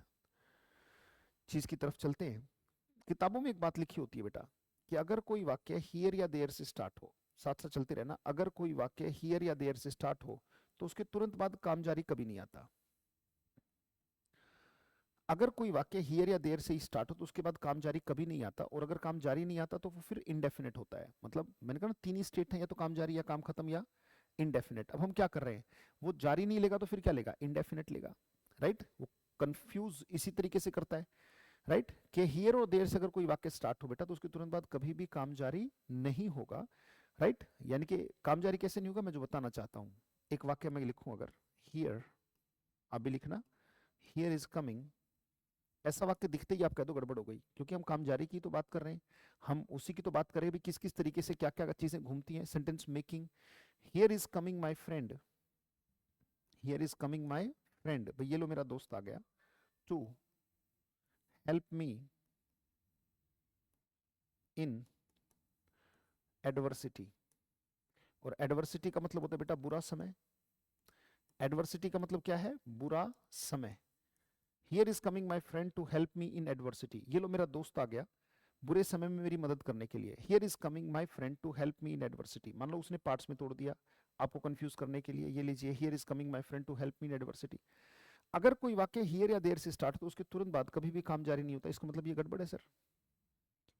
चीज की तरफ चलते हैं। किताबों में एक बात लिखी होती है बेटा कि अगर कोई वाक्य हियर या देयर से स्टार्ट हो, साथ साथ चलते रहना, अगर कोई वाक्य हियर या देयर से स्टार्ट हो तो उसके तुरंत बाद काम जारी कभी नहीं आता। अगर कोई वाक्य हियर या देयर से ही स्टार्ट हो तो उसके बाद काम जारी कभी नहीं आता, और अगर काम जारी नहीं आता तो वो फिर इनडेफिनेट होता है। मतलब मैंने कहा ना तीन ही स्टेट हैं, या तो काम जारी या काम खत्म या इनडेफिनेट। अब हम क्या कर रहे हैं, वो जारी नहीं लेगा तो फिर क्या लेगा, इनडेफिनेट लेगा। राइट। वो कंफ्यूज इसी तरीके से करता है। राइट। कि हियर और देयर से अगर कोई वाक्य स्टार्ट हो बेटा तो उसके तुरंत बाद कभी भी काम जारी नहीं होगा। राइट। यानी कि काम जारी कैसे नहीं होगा, मैं जो बताना चाहता हूं, एक वाक्य मैं लिखूं अगर हियर, आप भी लिखना, हियर इज कमिंग, ऐसा वाक्य दिखते ही आप कह दो गड़बड़ हो गई, क्योंकि हम काम जारी की तो बात कर रहे हैं, हम उसी की तो बात कर रहे हैं भी किस किस तरीके से क्या क्या चीजें घूमती हैं sentence making. Here is coming my friend, here is coming my friend, भाई ये लो मेरा दोस्त आ गया, to help me in adversity. और एडवर्सिटी का मतलब होता है बेटा बुरा समय। एडवर्सिटी का मतलब क्या है, बुरा समय। Here is coming my friend to help me in adversity, ये लो मेरा दोस्त आ गया बुरे समय में मेरी मदद करने के लिए। Here is coming my friend to help me in adversity, मान लो उसने पार्ट्स में तोड़ दिया आपको कंफ्यूज करने के लिए, ये लीजिए here is coming my friend to help me in adversity. अगर कोई वाक्य हियर या देयर से स्टार्ट तो उसके तुरंत बाद कभी भी काम जारी नहीं होता, इसका मतलब ये गड़बड़ है सर,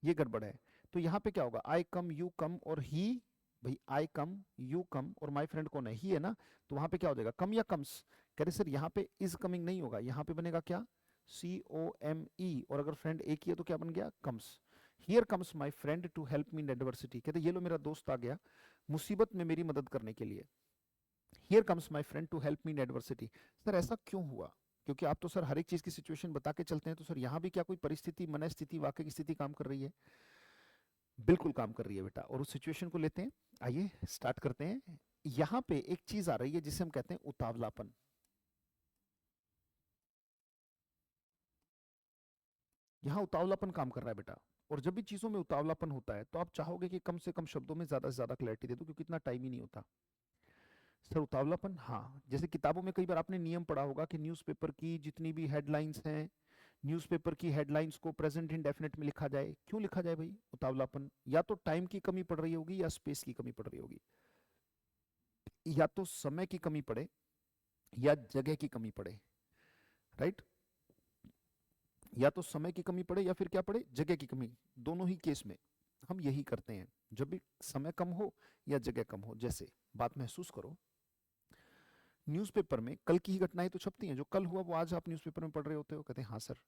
ये गड़बड़ है। तो यहाँ पे क्या होगा, आई कम यू कम और ही, भाई आई कम यू कम और माय फ्रेंड कौन है, ही है ना, तो वहां पे क्या हो जाएगा, कम या कम्स। कह रहे सर यहाँ पे इज कमिंग नहीं होगा, यहाँ पे बनेगा क्या, COME, और अगर फ्रेंड एक ही है तो क्या बन गया, comes. Here comes my friend to help me in adversity, कहते ये लो मेरा दोस्त आ गया मुसीबत में मेरी मदद करने के लिए। Here comes my friend to help me in adversity. Sir ऐसा क्यों हुआ, क्योंकि आप तो सर हर एक चीज की सिचुएशन बता के चलते हैं, तो सर यहाँ भी क्या कोई परिस्थिति, मन स्थिति, वाक्य की स्थिति काम कर रही है, बिल्कुल काम कर रही है बेटा। और उस सिचुएशन को लेते हैं, आइए स्टार्ट करते हैं। यहाँ पे एक चीज आ रही है जिसे हम कहते हैं उतावलापन। यहाँ उतावलापन काम कर रहा है बेटा, और जब भी चीजों में उतावलापन होता है तो आप चाहोगे कि कम से कम शब्दों में ज्यादा से ज्यादा क्लैरिटी दे दो, क्योंकि इतना टाइम ही नहीं होता। सर उतावलापन, हाँ, जैसे किताबों में कई बार आपने नियम पढ़ा होगा कि न्यूज़पेपर की जितनी भी हेडलाइंस हैं, न्यूज़पेपर की हेडलाइंस को प्रेजेंट इंडेफिनिट में लिखा जाए। क्यों लिखा जाए भाई, उतावलापन, या तो टाइम की कमी पड़ रही होगी या स्पेस की कमी पड़ रही होगी, या तो समय की कमी पड़े या जगह की कमी पड़े। राइट। या तो समय की कमी पड़े या फिर क्या पड़े, जगह की कमी। दोनों ही केस में हम यही करते हैं, जब भी समय कम हो या जगह कम हो। जैसे बात महसूस करो, न्यूज़पेपर में कल की ही घटनाएं तो छपती हैं, जो कल हुआ वो आज आप न्यूज़पेपर में पढ़ रहे होते हो। कहते हैं हाँ सर।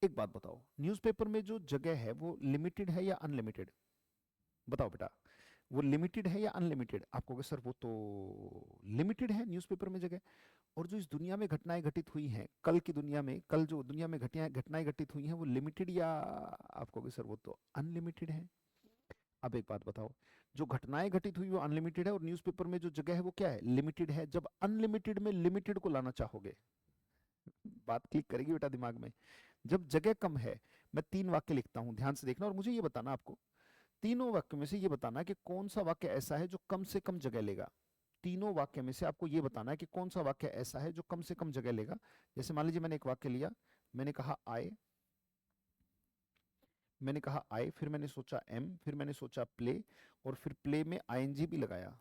एक बात बताओ, न्यूज़पेपर में जो जगह है वो लिमिटेड है या अनलिमिटेड? बताओ बेटा, वो लिमिटेड है या अनलिमिटेड? आप कहोगे सर वो तो लिमिटेड है न्यूज़पेपर में जगह। और जो इस दुनिया में घटनाएं घटित हुई हैं, कल की दुनिया में, कल जो दुनिया में घटनाएं घटनाएं घटित हुई हैं, वो लिमिटेड या आप कहोगे सर वो तो अनलिमिटेड है? अब एक बात बताओ, जो घटनाएं घटित हुई वो अनलिमिटेड है और न्यूज़पेपर में जो जगह है वो क्या है, लिमिटेड है। जब अनलिमिटेड में लिमिटेड को लाना चाहोगे, बात क्लिक करेगी बेटा दिमाग में। जब जगह कम है, मैं 3 वाक्य लिखता हूं, ध्यान से देखना और मुझे ये बताना आपको, तीनों वाक्य में से ये बताना कि कौन सा वाक्य ऐसा है जो कम से कम जगह लेगा। तीनों वाक्य में से आपको ये बताना है कि कौन सा वाक्य ऐसा है जो कम से कम जगह लेगा। जैसे मान लीजिए मैंने एक वाक्य लिया, मैंने कहा आए, मैंने कहा आई, फिर मैंने सोचा एम, फिर मैंने सोचा प्ले, और फिर प्ले में आईएनजी भी लगाया।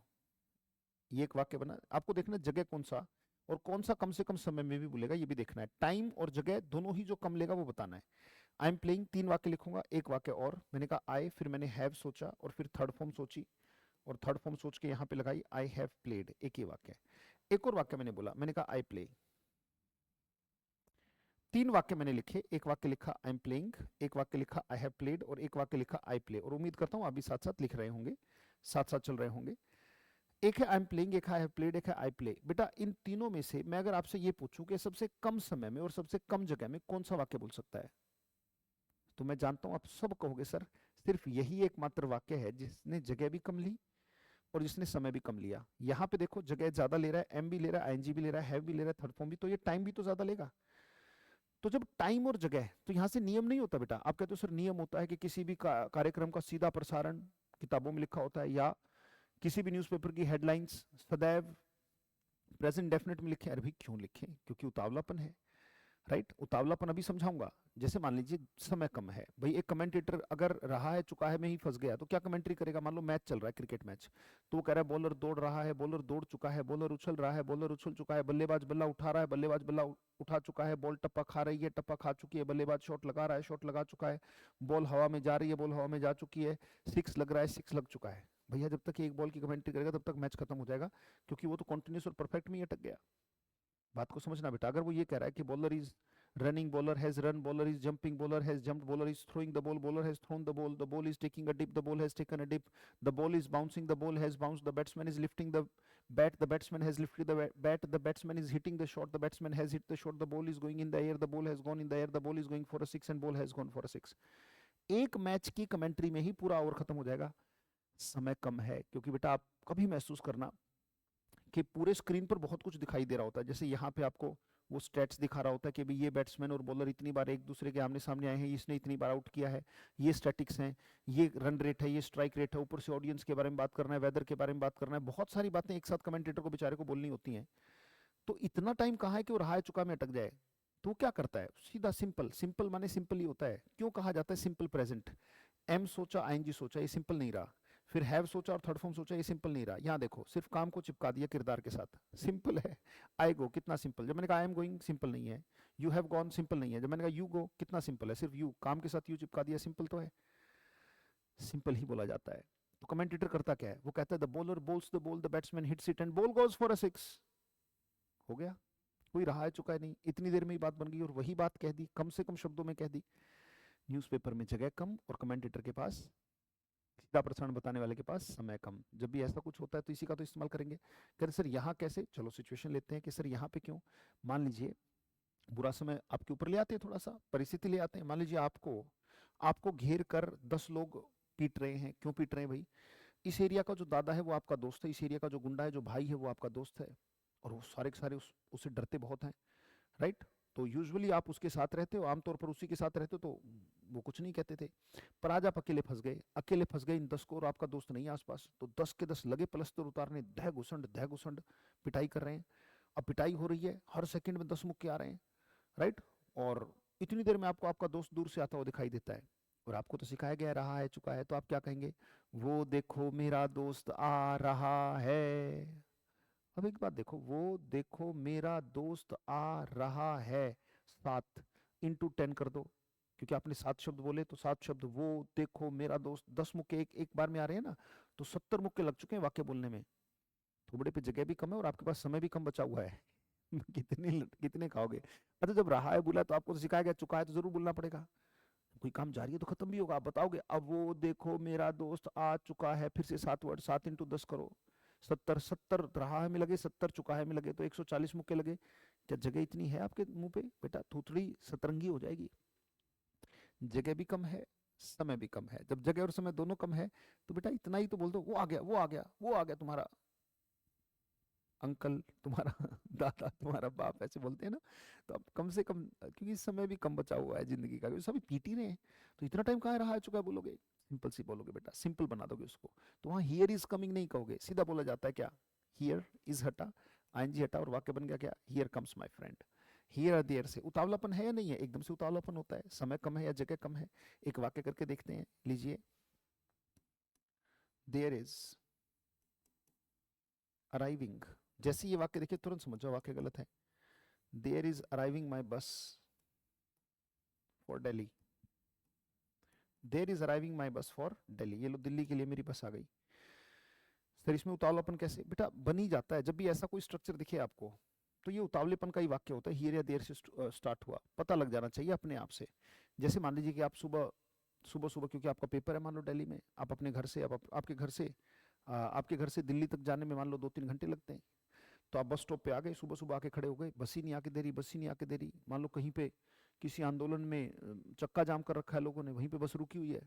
ये एक वाक्य बना। आपको देखना जगह कौन सा और कौन सा कम से कम समय में भी बोलेगा, ये भी देखना है। टाइम और जगह दोनों ही जो कम लेगा वो बताना है। आई एम प्लेइंग, 3 वाक्य लिखूंगा, एक वाक्य और मैंने कहा आई, फिर मैंने हैव सोचा और फिर थर्ड फॉर्म सोची और थर्ड फॉर्म सोच के यहाँ पे लगाई आई हैव प्लेड, एक ही वाक्य। एक और वाक्य मैंने बोला, मैंने कहा आई प्ले। 3 वाक्य मैंने लिखे, एक वाक्य लिखा आई एम प्लेइंग, एक वाक्य लिखा आई हैव प्लेड और एक वाक्य लिखा आई प्ले। और उम्मीद करता हूँ आप भी साथ साथ लिख रहे होंगे, साथ साथ चल रहे होंगे। एक है आई एम प्लेइंग, एक है आई हैव प्लेड, एक है आई प्ले। बेटा इन तीनों में से मैं अगर आपसे ये पूछूं कि सबसे कम समय में और सबसे कम जगह में कौन सा वाक्य बोल सकता है, तो मैं जानता हूं आप सब कहोगे सर सिर्फ यही एकमात्र वाक्य है जिसने जगह भी कम ली और जिसने समय भी कम लिया। यहाँ पे देखो जगह ज्यादा ले रहा है, एम भी ले रहा है, आईएनजी भी ले रहा है, हैव भी ले रहा है, थर्ड फॉर्म भी, तो ये टाइम भी तो ज्यादा लेगा। तो जब टाइम और जगह, तो यहाँ से नियम नहीं होता बेटा। आप कहते हो सर नियम होता है कि किसी भी कार्यक्रम का सीधा प्रसारण किताबों में लिखा होता है, या किसी भी न्यूज़पेपर की हेडलाइंस सदैव प्रेजेंट डेफिनेट में लिखे। अरे भाई क्यों लिखें, क्योंकि उतावलापन है, राइट। उतावलापन अभी समझाऊंगा। जैसे मान लीजिए समय कम है, भाई एक कमेंटेटर अगर रहा है चुका है में ही फंस गया तो क्या कमेंट्री करेगा? मान लो मैच चल रहा है, क्रिकेट मैच, तो वो कह रहा है बॉलर दौड़ रहा है, बॉलर दौड़ चुका है, बॉलर उछल रहा है, बॉलर उछल चुका है, बल्लेबाज बल्ला उठा रहा है, बल्लेबाज बल्ला उठा चुका है, बॉल टप्पा खा रही है, टप्पा खा चुकी है, बल्लेबाज शॉट लगा रहा है, शॉट लगा चुका है, बॉल हवा में जा रही है, बॉल हवा में जा चुकी है, सिक्स लग रहा है, सिक्स लग चुका है। भैया जब तक एक बॉल की कमेंट्री करेगा तब तक मैच खत्म हो जाएगा, क्योंकि वो तो कॉन्टिन्यूस और परफेक्ट में ही अटक गया। बात को समझना बेटा। अगर वो ये कह रहा है कि bowler is running, bowler has run, bowler is jumping, bowler has jumped, bowler is throwing the ball, bowler has thrown the ball is taking a dip, the ball has taken a dip, the ball is bouncing, the ball has bounced, the batsman is lifting the bat, the batsman has lifted the bat, the batsman is hitting the shot, the batsman has hit the shot, the ball is going in the air, the ball has gone in the air, the ball is going for a six and ball has gone for a six। एक match की commentary में ही पूरा over खत्म हो जाएगा। समय कम है, क्योंकि बेटा आप कभी महसूस करना कि पूरे स्क्रीन पर बहुत कुछ दिखाई दे रहा होता है। जैसे यहाँ पे आपको वो स्टैट्स दिखा रहा होता है कि भाई ये बैट्समैन और बॉलर इतनी बार एक दूसरे के आमने सामने आए हैं, इसने इतनी बार आउट किया है, ये स्टैटिक्स हैं, ये रन रेट है, ये स्ट्राइक रेट है, ऊपर से ऑडियंस के बारे में बात करना है, वेदर के बारे में बात करना है, बहुत सारी बातें एक साथ कमेंटेटर को बेचारे को बोलनी होती हैं। तो इतना टाइम कहाँ है कि वो रहा है चुका में अटक जाए। तो वो क्या करता है, सीधा सिंपल, सिंपल माने सिंपल ही होता है। क्यों कहा जाता है सिंपल प्रेजेंट? एम सोचा, आईएनजी सोचा, ये सिंपल नहीं रहा। फिर हैव सोचा और थर्ड फॉर्म सोचा, ये सिंपल नहीं रहा। यहाँ देखो सिर्फ काम को चिपका दिया किरदार के साथ, सिंपल है। आई गो कितना सिंपल, जब मैंने कहा आई एम गोइंग सिंपल नहीं है। यू हैव गॉन सिंपल नहीं है, जब मैंने कहा यू गो कितना सिंपल है, सिर्फ यू काम के साथ यू चिपका दिया, सिंपल तो है, सिंपल ही बोला जाता है। तो कमेंटेटर करता क्या है, वो कहता है the bowler bowls the ball, the batsman hits it and ball goes for a six. हो गया, कोई रहा है चुका है नहीं, इतनी देर में ही बात बन गई और वही बात कह दी, कम से कम शब्दों में कह दी। न्यूज़पेपर में जगह कम और कमेंटेटर के पास, सीधा प्रसारण बताने वाले के पास समय कम। जब भी ऐसा कुछ होता है तो इसी का तो इस्तेमाल करेंगे। कह रहे सर यहाँ कैसे, चलो सिचुएशन लेते हैं कि सर यहाँ पे क्यों। मान लीजिए बुरा समय आपके ऊपर ले आते हैं, थोड़ा सा परिस्थिति ले आते हैं। मान लीजिए आपको आपको घेर कर 10 लोग पीट रहे हैं। क्यों पीट रहे हैं भाई? इस एरिया का जो दादा है वो आपका दोस्त है, इस एरिया का जो गुंडा है, जो भाई है, वो आपका दोस्त है, और वो सारे के सारे उससे डरते बहुत हैं, राइट। तो यूजुअली आप उसके साथ रहते हो, आमतौर पर उसी के साथ रहते हो, तो वो कुछ नहीं कहते थे। पर आज आप अकेले फंस गए, अकेले फंस गए इन 10 को, और आपका दोस्त नहीं है आसपास, तो 10 के 10 लगे पलस्तर उतारने, धह घुसंड पिटाई कर रहे हैं। अब पिटाई हो रही है, हर सेकंड में 10 मुक्के आ रहे हैं, राइट। और इतनी देर में आपको आपका दोस्त दूर से आता हुआ दिखाई देता है, और आपको तो सिखाया गया रहा है चुका है, तो आप क्या कहेंगे? वो देखो मेरा दोस्त आ रहा है। अब एक बात देखो, वो देखो मेरा दोस्त आ रहा है, 7 इंटू 10 कर दो, क्योंकि आपने 7 शब्द बोले तो 7 शब्द वो देखो मेरा दोस्त, 10 मुक्के एक एक बार में आ रहे हैं ना, तो 70 मुक्के लग चुके हैं वाक्य बोलने में। थोबड़े पे जगह भी कम है और आपके पास समय भी कम बचा हुआ है। कितने कितने खाओगे? अच्छा, जब रहा है बोला तो आपको तो सिखाया गया, चुका है तो जरूर बोलना पड़ेगा। कोई काम जारी है तो खत्म भी होगा, आप बताओगे अब वो देखो मेरा दोस्त आ चुका है, फिर से 7 वर्ड, 7 इंटू 10 करो, 70, 70 रहा है में लगे, 70 चुका है में लगे, तो 140 मुक्के लगे। क्या जगह इतनी है आपके मुंह पे? बेटा थोड़ी सतरंगी हो जाएगी। जगह भी कम है, समय भी कम है। जब जगह और समय दोनों कम है तो बेटा इतना ही तो बोल दो, वो आ गया, वो आ गया, वो आ गया तुम्हारा अंकल, तुम्हारा दादा, तुम्हारा बाप, ऐसे बोलते हैं ना। तो अब कम से कम, क्योंकि समय भी कम बचा हुआ है जिंदगी का, क्योंकि सभी पीटी रहे हैं, तो इतना टाइम कहाँ रहा है चुका है बोलोगे? सिंपल सी बोलोगे बेटा, सिंपल बना दोगे उसको। तो वहाँ हियर इज कमिंग नहीं कहोगे, सीधा बोला जाता है क्या, हियर इज हटा, आईएनजी हटा और वाक्य बन गया क्या, here comes my friend. Here और देयर से उतावलापन है या नहीं है? एकदम से उतावलापन होता है, समय कम है या जगह कम है? एक वाक्य करके देखते हैं, लीजिए। देयर इज अराइविंग, जैसे ये वाक्य देखिए तुरंत समझ जाओ वाक्य गलत है। There is arriving my bus for Delhi, there is arriving my bus for Delhi, ये लो दिल्ली के लिए मेरी बस आ गई। सर इसमें उतावलापन कैसे? बेटा बन ही जाता है, जब भी ऐसा कोई स्ट्रक्चर दिखे आपको तो ये उतावलेपन का ही वाक्य होता है। हियर या देयर से स्टार्ट हुआ, पता लग जाना चाहिए अपने आप से। जैसे मान लीजिए कि आप सुबह सुबह सुबह, क्योंकि आपका पेपर है मान लो दिल्ली में, आप अपने घर से, आपके घर से आपके घर से दिल्ली तक जाने में मान लो 2-3 घंटे लगते हैं। तो आप बस स्टॉप पे आ गए, सुबह सुबह आके खड़े हो गए, बस ही नहीं आके दे रही, बस ही नहीं आके दे रही। मान लो कहीं पे किसी आंदोलन में चक्का जाम कर रखा है लोगों ने, वहीं पे बस रुकी हुई है,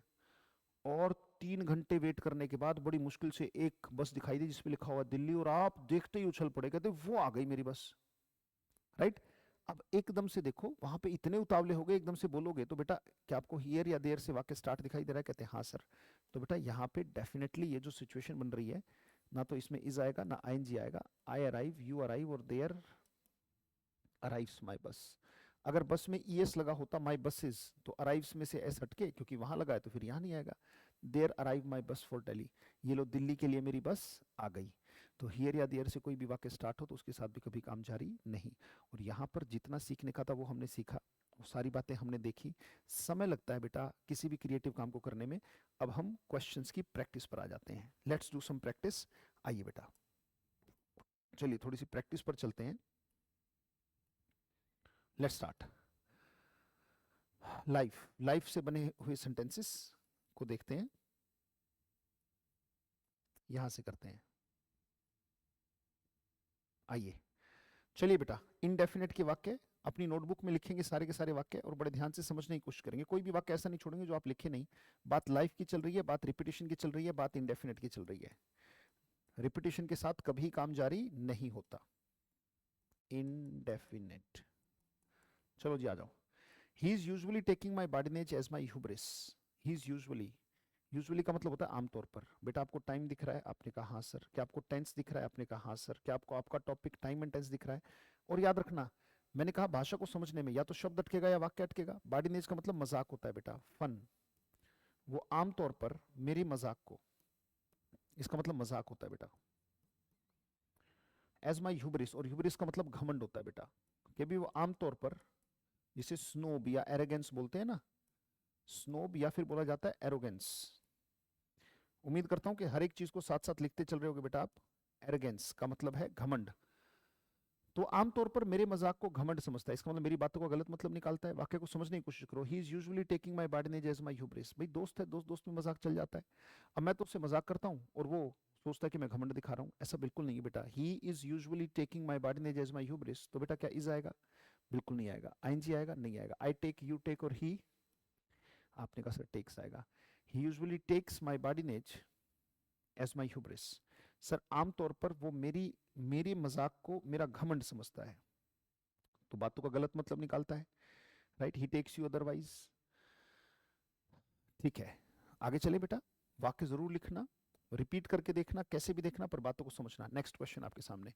और 3 घंटे वेट करने के बाद बड़ी मुश्किल से एक बस दिखाई दी जिसपे लिखा हुआ दिल्ली, और आप देखते ही उछल पड़े, कहते वो आ गई मेरी बस, राइट। अब एकदम से देखो वहां पे इतने उतावले हो गए, एकदम से बोलोगे तो बेटा क्या आपको हियर या देयर से वाक्य स्टार्ट दिखाई दे रहा है? कहते हैं हाँ सर। तो बेटा यहाँ पे डेफिनेटली ये जो सिचुएशन बन रही है, ना तो इसमें इज आएगा ना आईएनजी आएगा, आई अराइव, यू अराइव और देयर अराइव्स माई बस। अगर बस में ईएस लगा होता माई बसेस, तो अराइव्स में से एस हटके, क्योंकि वहां लगा है तो फिर यहाँ नहीं आएगा। There arrive my bus for Delhi, ये लो दिल्ली के लिए मेरी बस आ गई। तो हियर या देयर से कोई भी वाक्य स्टार्ट हो तो उसके साथ भी कभी काम जारी नहीं। और यहाँ पर जितना सीखने का था वो हमने सीखा, वो सारी बातें हमने देखी। समय लगता है बेटा किसी भी क्रिएटिव काम को करने में। अब हम क्वेश्चंस की प्रैक्टिस पर आ जाते हैं, लेट्स डू सम प्रैक्टिस। आइए बेटा, चलिए थोड़ी सी प्रैक्टिस पर चलते हैं। Let's start. लाइफ, लाइफ से बने हुए सेंटेंसेस को देखते हैं, यहां से करते हैं। आइए, चलिए बेटा, इनडेफिनेट के वाक्य अपनी नोटबुक में लिखेंगे सारे के सारे वाक्य, और बड़े ध्यान से समझने की कोशिश करेंगे। कोई भी वाक्य ऐसा नहीं छोड़ेंगे जो आप लिखे नहीं। बात लाइफ की चल रही है, बात रिपीटेशन की चल रही है, बात इनडेफिनेट की चल रही है। रिपीटेशन के साथ कभी काम जारी नहीं होता। इनडेफिनेट, चलो जी आ जाओ। He is usually taking my boldness as my hubris. He is usually, usually का मतलब होता है आमतौर पर। बेटा आपको टाइम दिख रहा है? आपने कहा हाँ सर। क्या आपको टेंस दिख रहा है? आपने कहा हाँ सर। क्या आपको आपका टॉपिक टाइम एंड टेंस दिख रहा है? और याद रखना, मैंने कहा भाषा को समझने में या तो शब्द अटकेगा या वाक्य अटकेगा। बॉडीनेज का मतलब मजाक होता है बेटा, फन। वो आमतौर पर मेरे मजाक को, इसका मतलब मजाक होता है बेटा। एज माई ह्यूब्रिस, और ह्यूब्रिस का मतलब घमंड होता है बेटा। कि भी वो आमतौर पर, जिसे स्नोब या एरोगेंस बोलते हैं ना, स्नोब या फिर बोला जाता है एरोगेंस। उम्मीद करता हूं कि हर एक चीज को साथ साथ लिखते चल रहे होगे बेटा आप। एरोगेंस का मतलब है घमंड। तो आमतौर पर मेरे मजाक को घमंड समझता है, इसका मतलब मेरी बातों का गलत मतलब निकालता है। वाक्य को समझने की कोशिश करो। He is usually taking my बॉडीनेज as my hubris. भाई दोस्त है, दोस्त दोस्त में मजाक चल जाता है। अब मैं तो उससे मजाक करता हूँ और वो सोचता है कि मैं घमंड दिखा रहा हूँ, ऐसा बिल्कुल नहीं है बेटा। He is usually taking my बॉडीनेज as my hubris, तो बेटा क्या इज आएगा? बिल्कुल नहीं आएगा। आईएनजी आएगा? नहीं आएगा। आई टेक, यू टेक और ही, आपने कहा सर टेक्स आएगा। He usually takes my बॉडीनेज as my hubris. Sir आमतौर पर वो मेरे मजाक को मेरा घमंड समझता है, तो बातों का गलत मतलब निकालता है, right. He takes you otherwise. ठीक है, आगे चले बेटा। वाक्य जरूर लिखना, रिपीट करके देखना, कैसे भी देखना, पर बातों को समझना। नेक्स्ट क्वेश्चन आपके सामने।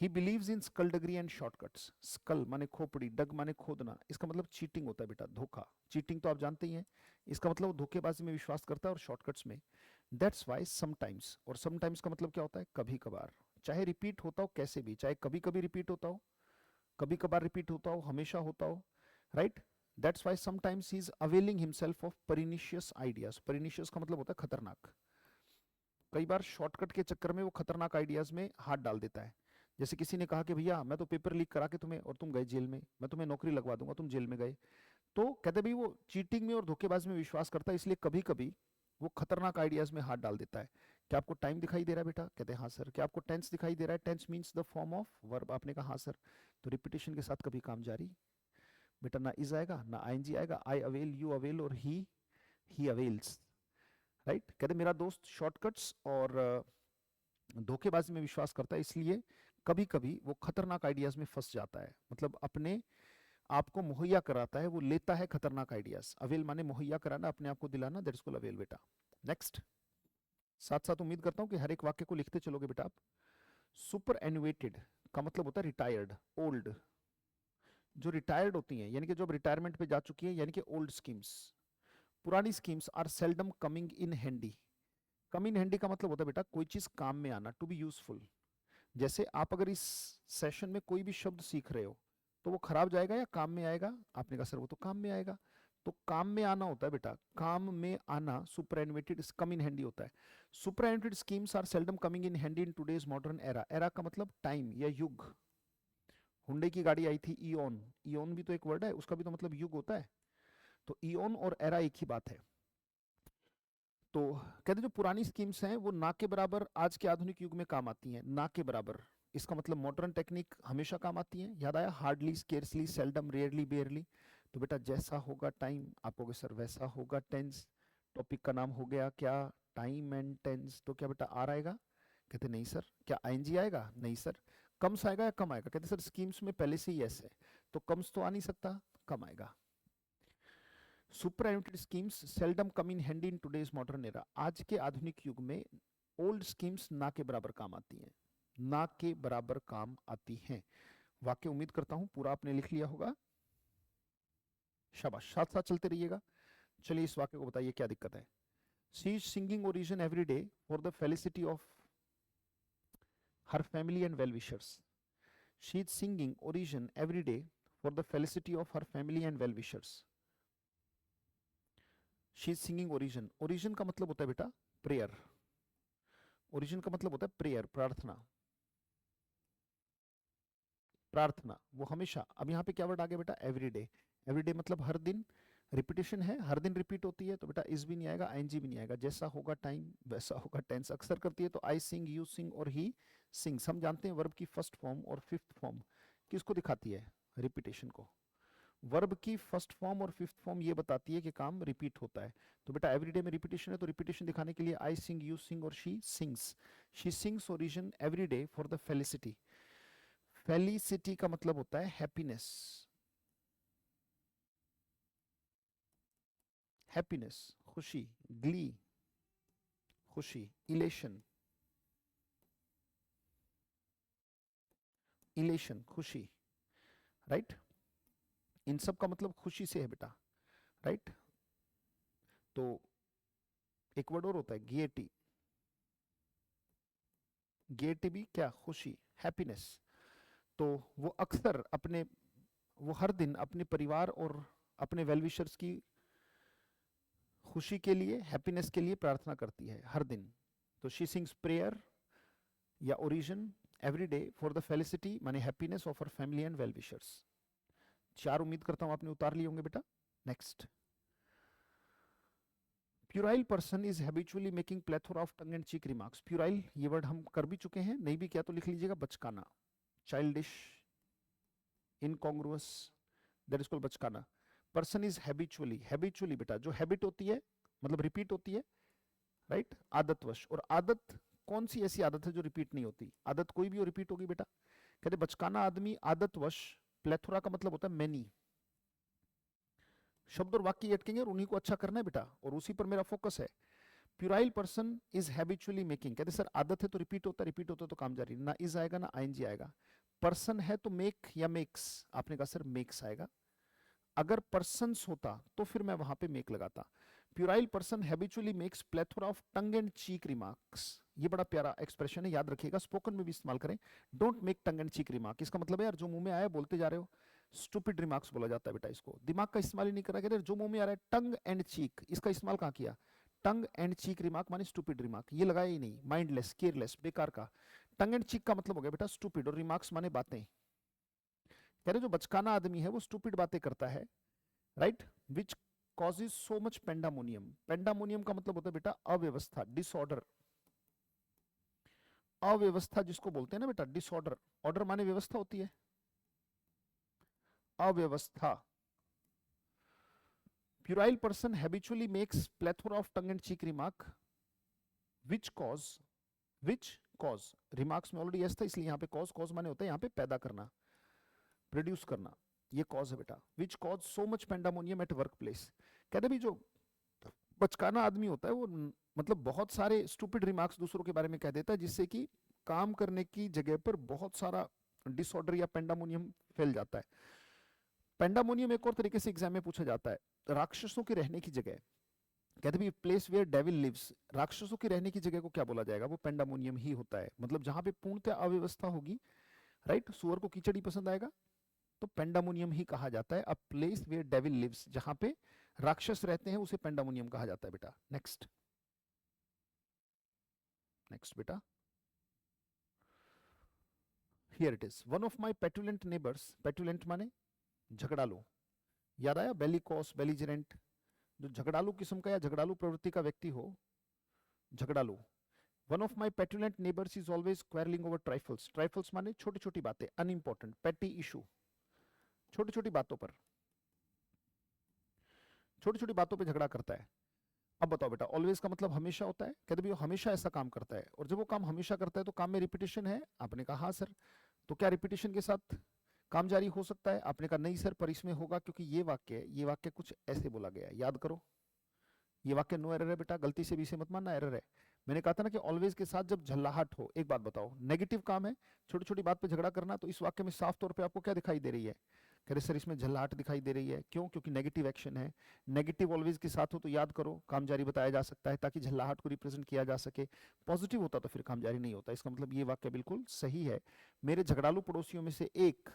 He believes in skulduggery and shortcuts. Skull माने खोपड़ी, डग माने खोदना, इसका मतलब चीटिंग होता है बेटा, धोखा। चीटिंग तो आप जानते ही हैं, इसका मतलब वो धोखेबाजी में विश्वास करता है, और शॉर्टकट्स में। दैट्स वाई समटाइम्स, और समटाइम्स का मतलब क्या होता है? कभी कभार। चाहे रिपीट होता हो कैसे भी, चाहे कभी कभी रिपीट होता हो, कभी कभार रिपीट होता हो, हमेशा होता हो, right. That's why sometimes he is availing himself of pernicious ideas. pernicious का मतलब होता है खतरनाक। कई बार शॉर्टकट के चक्कर में वो खतरनाक आइडियाज में हाथ डाल देता है। जैसे किसी ने कहा कि भैया मैं तो पेपर लीक करा के तुम्हें, और तुम गए जेल में, मैं तुम्हें नौकरी लगवा दूंगा, तुम जेल में गए। तो कहते भाई वो चीटिंग में और धोखेबाज में विश्वास करता है, इसलिए कभी कभी वो खतरनाक आइडियाज में हाथ डाल देता है। क्या आपको टाइम दिखाई दे रहा है बेटा? कहते हैं हाँ सर। क्या आपको टेंस दिखाई दे रहा है? Tense means the form of verb. आपने कहा हाँ सर। तो रिपीटेशन के साथ कभी काम जारी बेटा, ना इज आएगा ना आईएनजी आएगा। आई अवेल, यू अवेल और ही अवेल्स। राइट। कहते मेरा दोस्त शॉर्टकट्स और धोखेबाजी में विश्वास करता है, इसलिए कभी कभी वो खतरनाक आइडियाज में फंस जाता है। मतलब अपने आप को मुहैया कराता है, वो लेता है खतरनाक आइडियाज। अवेल माने मुहैया कराना, अपने आप को दिलाना, दैट इज कॉल्ड अवेल बेटा। नेक्स्ट। साथ साथ उम्मीद करता हूं कि हर एक वाक्य को लिखते चलोगे बेटा आप। सुपर एनुएटेड का मतलब होता है रिटायर्ड, ओल्ड। जो रिटायर्ड होती हैं, यानी कि जो अब रिटायरमेंट पे जा चुकी है, यानी कि ओल्ड स्कीम्स, पुरानी schemes are seldom coming in handy. Come in handy का मतलब होता है बेटा कोई चीज काम में आना, टू बी यूजफुल। जैसे आप अगर इस सेशन में कोई भी शब्द सीख रहे हो, तो वो खराब जाएगा या काम में आएगा? आपने कहा सर वो तो काम में आएगा। तो काम में आना होता है बेटा, काम में आना सुपरएनुएटेड कम इन हैंडी होता है। Superannuated schemes are seldom coming in handy in today's modern era. Era का मतलब टाइम या युग। हुंडई की गाड़ी आई थी ईओन, ईओन भी तो एक वर्ड है, उसका भी तो मतलब युग होता है। तो ईओन और एरा एक ही बात है। तो कहते जो पुरानी स्कीम्स हैं वो ना के बराबर आज के आधुनिक युग में काम आती हैं, ना के बराबर। इसका मतलब मॉडर्न टेक्निक हमेशा काम आती है। याद आया? Hardly, scarcely, seldom, rarely, बेयरली। तो बेटा जैसा होगा टाइम, आप कहोगे सर वैसा होगा टेंस। टॉपिक का नाम हो गया क्या? Time and tense. तो क्या बेटा आर आएगा? कहते नहीं सर। क्या आईएनजी आएगा? नहीं सर। कम्स आएगा या कम आएगा? कहते सर स्कीम्स में पहले से ही यस है, तो कम्स तो आ नहीं सकता, कम आएगा। Superannuated schemes seldom come in handy in today's modern era. आज के आधुनिक युग में ओल्ड स्कीम्स ना के बराबर काम आती हैं, ना के बराबर काम आती हैं। वाक्य उम्मीद करता हूं पूरा आपने लिख लिया होगा। शाबाश, साथ साथ चलते रहिएगा। चलिए इस वाक्य को बताइए क्या दिक्कत है। She is singing origin every day for the felicity of her family and well wishers. She is singing origin every day for the felicity of her family and well wishers. She is singing origin. Origin का मतलब होता है बेटा prayer. Origin का मतलब होता है prayer, प्रार्थना। प्रार्थना वो हमेशा। अब यहाँ पे क्या वर्ड आ गया बेटा? एवरीडे। एवरीडे मतलब हर दिन। रिपीटेशन है, हर दिन रिपीट होती है, तो बेटा इज भी नहीं आएगा, आईएनजी भी नहीं आएगा। जैसा होगा टाइम वैसा होगा टेंस। अक्सर करती है तो आई सिंग, यू सिंग और ही सिंग्स। हम जानते हैं वर्ब की फर्स्ट फॉर्म और फिफ्थ फॉर्म किसको दिखाती है? रिपीटेशन को। वर्ब की फर्स्ट फॉर्म और फिफ्थ फॉर्म ये बताती है कि काम रिपीट होता है। तो बेटा एवरीडे में रिपीटेशन है, तो रिपीटेशन दिखाने के लिए आई सिंग, यू सिंग और she sings. She sings origin everyday for the felicity. Felicity का मतलब होता है हैप्पीनेस। हैप्पीनेस खुशी, ग्ली खुशी, इलेशन, इलेशन खुशी। राइट। इन सब का मतलब खुशी से है बेटा। राइट। तो एक वर्ड और होता है गेटी। गेटी भी क्या? खुशी, हैप्पीनेस। तो वो अक्सर अपने, वो हर दिन अपने परिवार और अपने वेलविशर्स की खुशी के लिए, हैप्पीनेस के लिए प्रार्थना करती है हर दिन। तो शी सिंग्स प्रेयर या orison every day for the felicity माने happiness of her family and well wishers. चार उम्मीद करता हूं आपने उतार लिए होंगे बेटा। Next. Puerile person is habitually making plethora of tongue and cheek remarks. Puerile ये वर्ड हम कर भी चुके हैं, नहीं भी किया तो लिख लीजिएगा, बचकाना, childish, incongruous, that is called बचकाना। पर्सन इज हैबिचुअली, हैबिचुअली बेटा जो हैबिट होती है मतलब रिपीट होती है, राइट, आदतवश। और आदत कौन सी ऐसी आदत है जो रिपीट नहीं होती? आदत कोई भी हो रिपीट होगी बेटा। कहते बचकाना आदमी आदतवश, प्लेथोरा का मतलब होता है मैनी। शब्द और वाक्य अटकेंगे और उन्हीं को अच्छा करना है बेटा, और उसी पर मेरा फोकस है। Puerile person is habitually making. कहते सर आदत है तो रिपीट होता है, रिपीट होता है तो काम जारी। ना इज आएगा ना आईएनजी आएगा। पर्सन है तो मेक या मेक्स। आपने कहा सर मेक्स आएगा। अगर पर्सन्स होता तो फिर मैं वहां पे मेक लगाता। Puerile person habitually makes plethora of tongue and cheek remarks. ये बड़ा प्यारा एक्सप्रेशन है, याद रखिएगा, स्पोकन में भी इस्तेमाल करें। Don't make tongue and cheek remark. इसका मतलब है यार जो मुंह में आया बोलते जा रहे हो। स्टूपिड रिमार्क्स बोला जाता है बेटा इसको। दिमाग का इस्तेमाल ही नहीं कर रहा, कह रहे जो मुंह में आ रहा है टंग एंड चीक, इसका इस्तेमाल कहाँ किया? टंग एंड चीक रिमार्क माने स्टूपिड रिमार्क, ये लगाया ही नहीं, माइंडलेस, केयरलेस, बेकार का। टंग एंड चीक का मतलब हो गया बेटा स्टूपिड, और रिमार्क्स माने बातें। कह रहे जो बचकाना आदमी है वो स्टूपिड बातें करता है, right, which causes so much पेंडामोनियम। पेंडामोनियम का मतलब होता है बेटा अव्यवस्था, डिसऑर्डर। अव्यवस्था जिसको बोलते हैं ना बेटा, डिसऑर्डर, ऑर्डर माने व्यवस्था होती है, अव्यवस्था। Puerile person habitually makes plethora of tongue and cheek remark which cause remarks में ऑलरेडी एस था, इसलिए यहाँ पे कॉज, कॉज माने होता है यहाँ पे पैदा करना, प्रोड्यूस करना, ये कॉज है बेटा। Which cause so much पेंडामोनियम at work place. कहते भी जो बचकाना आदमी होता है वो मतलब बहुत सारे स्टूपिड रिमार्क्स दूसरों के बारे में कह देता है, जिससे कि काम करने की जगह पर बहुत सारा डिसऑर्डर या पेंडामोनियम फैल जाता है। पेंडामोनियम एक और तरीके से एग्जाम में पूछा जाता है, राक्षसों के रहने की जगह। कहते भी प्लेस वेयर डेविल लिव्स, राक्षसों के रहने की जगह को क्या बोला जाएगा? वो पेंडामोनियम ही होता है। मतलब जहां पे पूर्णतः अव्यवस्था होगी, राइट, सुअर को कीचड़ ही पसंद आएगा, तो पेंडामोनियम ही कहा जाता है। A place where devil lives, जहां पे राक्षस रहते हैं उसे पेंडामोनियम कहा जाता है बेटा। नेक्स्ट, नेक्स्ट बेटा, here it is, one of my petulant neighbours, petulant माने झगड़ालू, याद आया, बेलिकॉस, बेलिजरेंट, जो झगड़ालू किस्म का या झगड़ालू प्रवृत्ति का व्यक्ति हो, झगड़ालू। One of my petulant neighbours is always quarrelling over trifles, trifles माने छोटी छोटी बातें, अनइंपॉर्टेंट, पेटी इशू, छोटी छोटी बातों पर, छोटी छोटी बातों पर झगड़ा करता है। अब बताओ बेटा, ऑलवेज का मतलब हमेशा होता है? कहते भी वो हमेशा ऐसा काम करता है, और जब वो काम हमेशा करता है तो काम में रिपीटेशन है? आपने कहा हाँ सर। तो क्या रिपीटेशन के साथ काम जारी हो सकता है? आपने कहा नहीं सर, पर इसमें होगा, क्योंकि ये वाक्य कुछ ऐसे बोला गया है, याद करो। ये वाक्य नो एरर है बेटा, गलती से भी इसे मत मानना एरर है। मैंने कहा था ना कि ऑलवेज के साथ जब झल्लाहट हो, एक बात बताओ, नेगेटिव काम है, छोटी छोटी बात पे झगड़ा करना, तो इस वाक्य में साफ तौर पे आपको क्या दिखाई दे रही है? कह रहे सर इसमें झल्लाहट दिखाई दे रही है, क्यों? क्योंकि नेगेटिव एक्शन है। नेगेटिव ऑलवेज के साथ हो तो याद करो, काम जारी बताया जा सकता है, ताकि झल्लाहट को रिप्रेजेंट किया जा सके। पॉजिटिव होता तो फिर काम जारी नहीं होता। इसका मतलब ये वाक्य बिल्कुल सही है। मेरे झगड़ालू पड़ोसियों में से एक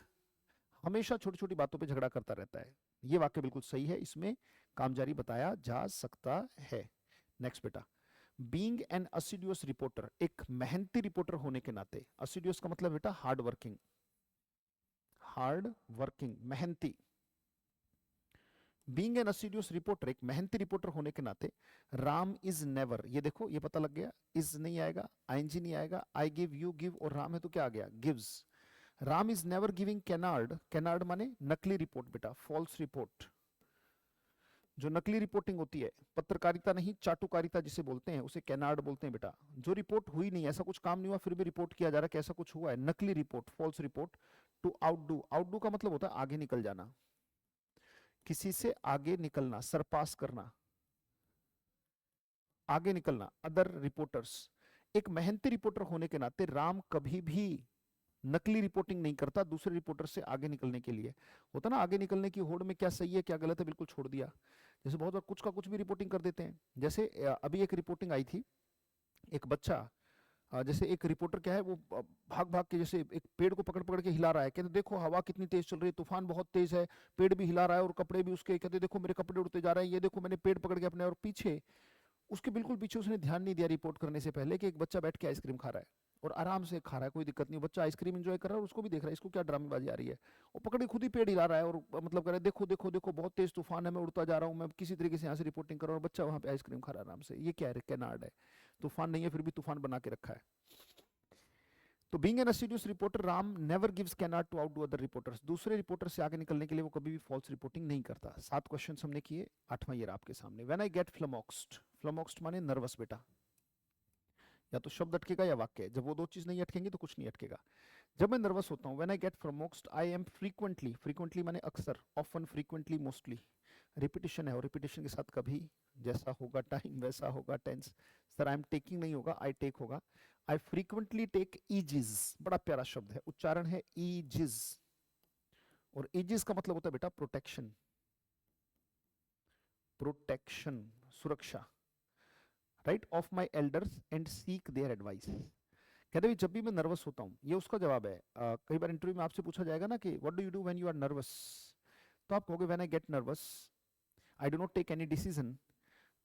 हमेशा छोटी छोटी बातों पे झगड़ा करता रहता है, ये वाक्य बिल्कुल सही है, इसमें काम जारी बताया जा सकता है। नेक्स्ट बेटा, बीइंग एन असिडियस रिपोर्टर, एक मेहनती रिपोर्टर होने के नाते, असिडियस का मतलब बेटा हार्ड वर्किंग, हार्ड वर्किंग, मेहनती। बीइंग एन असिडियस रिपोर्टर, एक मेहनती रिपोर्टर होने के नाते, राम इज नेवर, ये देखो ये पता लग गया, इज नहीं आएगा, आईएनजी नहीं आएगा, आई गिव, यू गिव, और राम है तो क्या आ गया? Gives. Ram is never giving canard, canard माने नकली रिपोर्ट बेटा, फॉल्स रिपोर्ट। जो नकली रिपोर्टिंग होती है, पत्रकारिता नहीं, चाटुकारिता जिसे बोलते हैं, उसे कैनार्ड बोलते हैं बेटा। जो रिपोर्ट हुई नहीं, ऐसा कुछ काम नहीं हुआ, फिर भी रिपोर्ट किया जा रहा है कि ऐसा कुछ हुआ है, नकली report, false report. To outdo, outdo का मतलब होता है आगे निकल जाना, किसी से आगे निकलना, सरपास करना, आगे निकलना, अदर रिपोर्टर्स। एक मेहनती रिपोर्टर होने के नाते राम कभी भी नकली रिपोर्टिंग नहीं करता दूसरे रिपोर्टर से आगे निकलने के लिए। होता ना आगे निकलने की होड़ में क्या सही है क्या गलत है बिल्कुल छोड़ दिया, जैसे बहुत बार कुछ का कुछ भी रिपोर्टिंग कर देते हैं। जैसे अभी एक रिपोर्टिंग आई थी, एक बच्चा, जैसे एक रिपोर्टर क्या है वो भाग भाग के जैसे एक पेड़ को पकड़ पकड़ के हिला रहा है, कहते देखो हवा कितनी तेज चल रही है, तूफान बहुत तेज है, पेड़ भी हिला रहा है और कपड़े भी उसके, कहते देखो मेरे कपड़े उड़ते जा रहे हैं, ये देखो मैंने पेड़ पकड़ के अपने, और पीछे उसके बिल्कुल पीछे उसने ध्यान नहीं दिया रिपोर्ट करने से पहले कि एक बच्चा बैठ के आइसक्रीम खा रहा है और आराम से खा रहा है, कोई दिक्कत नहीं, बच्चा आइसक्रीम एंजॉय कर रहा है और उसको भी देख रहा है, इसको क्या ड्रामेबाजी आ रही है। वो पकड़ के खुद ही पेड़ हिला रहा है और मतलब कर रहा है देखो देखो देखो बहुत तेज तूफान है, मैं उड़ता जा रहा हूँ, मैं किसी तरीके से यहाँ से रिपोर्टिंग कर रहा हूँ, बच्चा वहाँ पे आइसक्रीम खा रहा है आराम से। ये क्या है? कैनार्ड है। तूफान नहीं है फिर भी तूफान बना के रखा है। तो being an assiduous reporter, Ram never gives cannot to outdo other reporters, दूसरे रिपोर्टर से आगे निकलने के लिए वो कभी भी फॉल्स रिपोर्टिंग नहीं करता। 7 क्वेश्चन हमने किए, 8वां ये आपके सामने। व्हेन आई गेट फ्लमॉक्स्ड, फ्लमॉक्स्ड माने नर्वस बेटा, या तो शब्द अटकेगा या वाक्य, जब वो दो चीज नहीं अटकेंगी तो कुछ नहीं अटकेगा। जब मैं नर्वस होता हूँ, when I get flummoxed, I am frequently, frequently माने अक्सर, ऑफन, फ्रीक्वेंटली, मोस्टली, रिपीटिशन है और रिपीटिशन के साथ कभी, जैसा होगा टाइम वैसा होगा tense. Sir I am taking नहीं होगा, आई टेक होगा। आई फ्रीक्वेंटली टेक ईजिज, बड़ा प्यारा शब्द है, उच्चारण है ईजिज, और ईजिज का मतलब होता है बेटा प्रोटेक्शन, प्रोटेक्शन, सुरक्षा, right, of my elders and seek their advice. कहते भी जब भी मैं नर्वस होता हूँ, ये उसका जवाब है। कई बार इंटरव्यू में आपसे पूछा जाएगा ना कि what do you do when you are nervous, तो आप कहोगे when I get nervous I do not take any decision,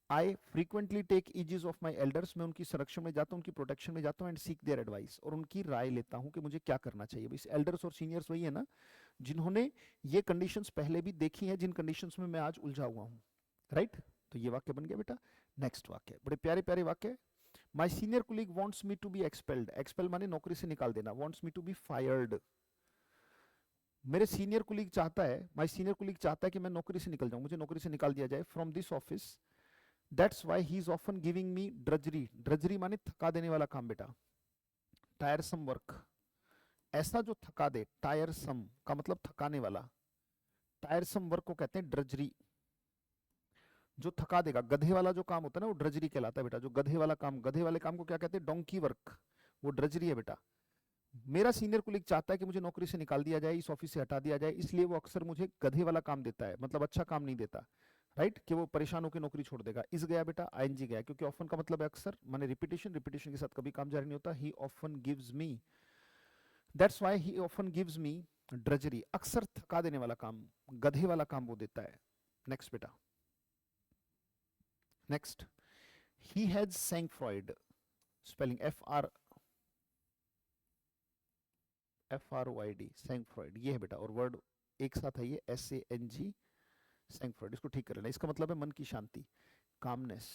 I frequently take aegis of my elders, मैं उनकी संरक्षण में जाता हूँ, उनकी प्रोटेक्शन में जाता हूँ, एंड सीक देयर एडवाइस, और उनकी राय लेता हूँ कि मुझे क्या करना चाहिए। इस एल्डर्स और सीनियर्स वही है ना जिन्होंने ये कंडीशंस पहले भी देखी हैं, जिन कंडीशंस में मैं आज उलझा हुआ हूँ, राइट। तो ये वाक्य बन गया बेटा। नेक्स्ट वाक्य बड़े प्यारे प्यारे वाक्य। My senior colleague wants me to be expelled, expel माने नौकरी से निकाल देना, wants me to be fired, मेरे सीनियर कुलीग चाहता है, माई सीनियर कुलीग चाहता है कि मैं नौकरी से निकल जाऊं, मुझे नौकरी से निकाल दिया जाए, from this office, that's why he is often giving me drudgery, drudgery माने थका देने वाला काम बेटा, टायरसम वर्क, ऐसा जो थका दे, टायरसम का मतलब थकाने वाला, टायरसम वर्क को कहते हैं ड्रजरी, जो थका देगा, गधे वाला जो काम होता है ना वो ड्रजरी कहलाता है बेटा, जो गधे वाला काम, गधे वाले काम को क्या कहते हैं, डोंकी वर्क, वो ड्रजरी है बेटा। मेरा सीनियर कुलीग चाहता है कि मुझे नौकरी से निकाल दिया जाए, इस ऑफिस से हटा दिया जाए, इसलिए वो अक्सर मुझे गधे वाला काम देता है, मतलब अच्छा काम नहीं देता, राइट, कि वो परेशान होकर नौकरी छोड़ देगा। इस गया बेटा, आईएनजी गया, क्योंकि ऑफन का मतलब है अक्सर, माने रिपीटेशन, रिपीटेशन के साथ कभी काम जारी नहीं होता। ही often gives me, that's why he often gives me drudgery, अक्सर थका देने वाला काम, गधे वाला काम वो देता है। नेक्स्ट बेटा, next, he has सैंग Freud, spelling FROID, सैंग Freud, ये है बेटा, और वर्ड एक साथ है ये SANG, सैंग फ्रॉइड, इसको ठीक कर लेना, इसका मतलब है मन की शांति, कामनेस,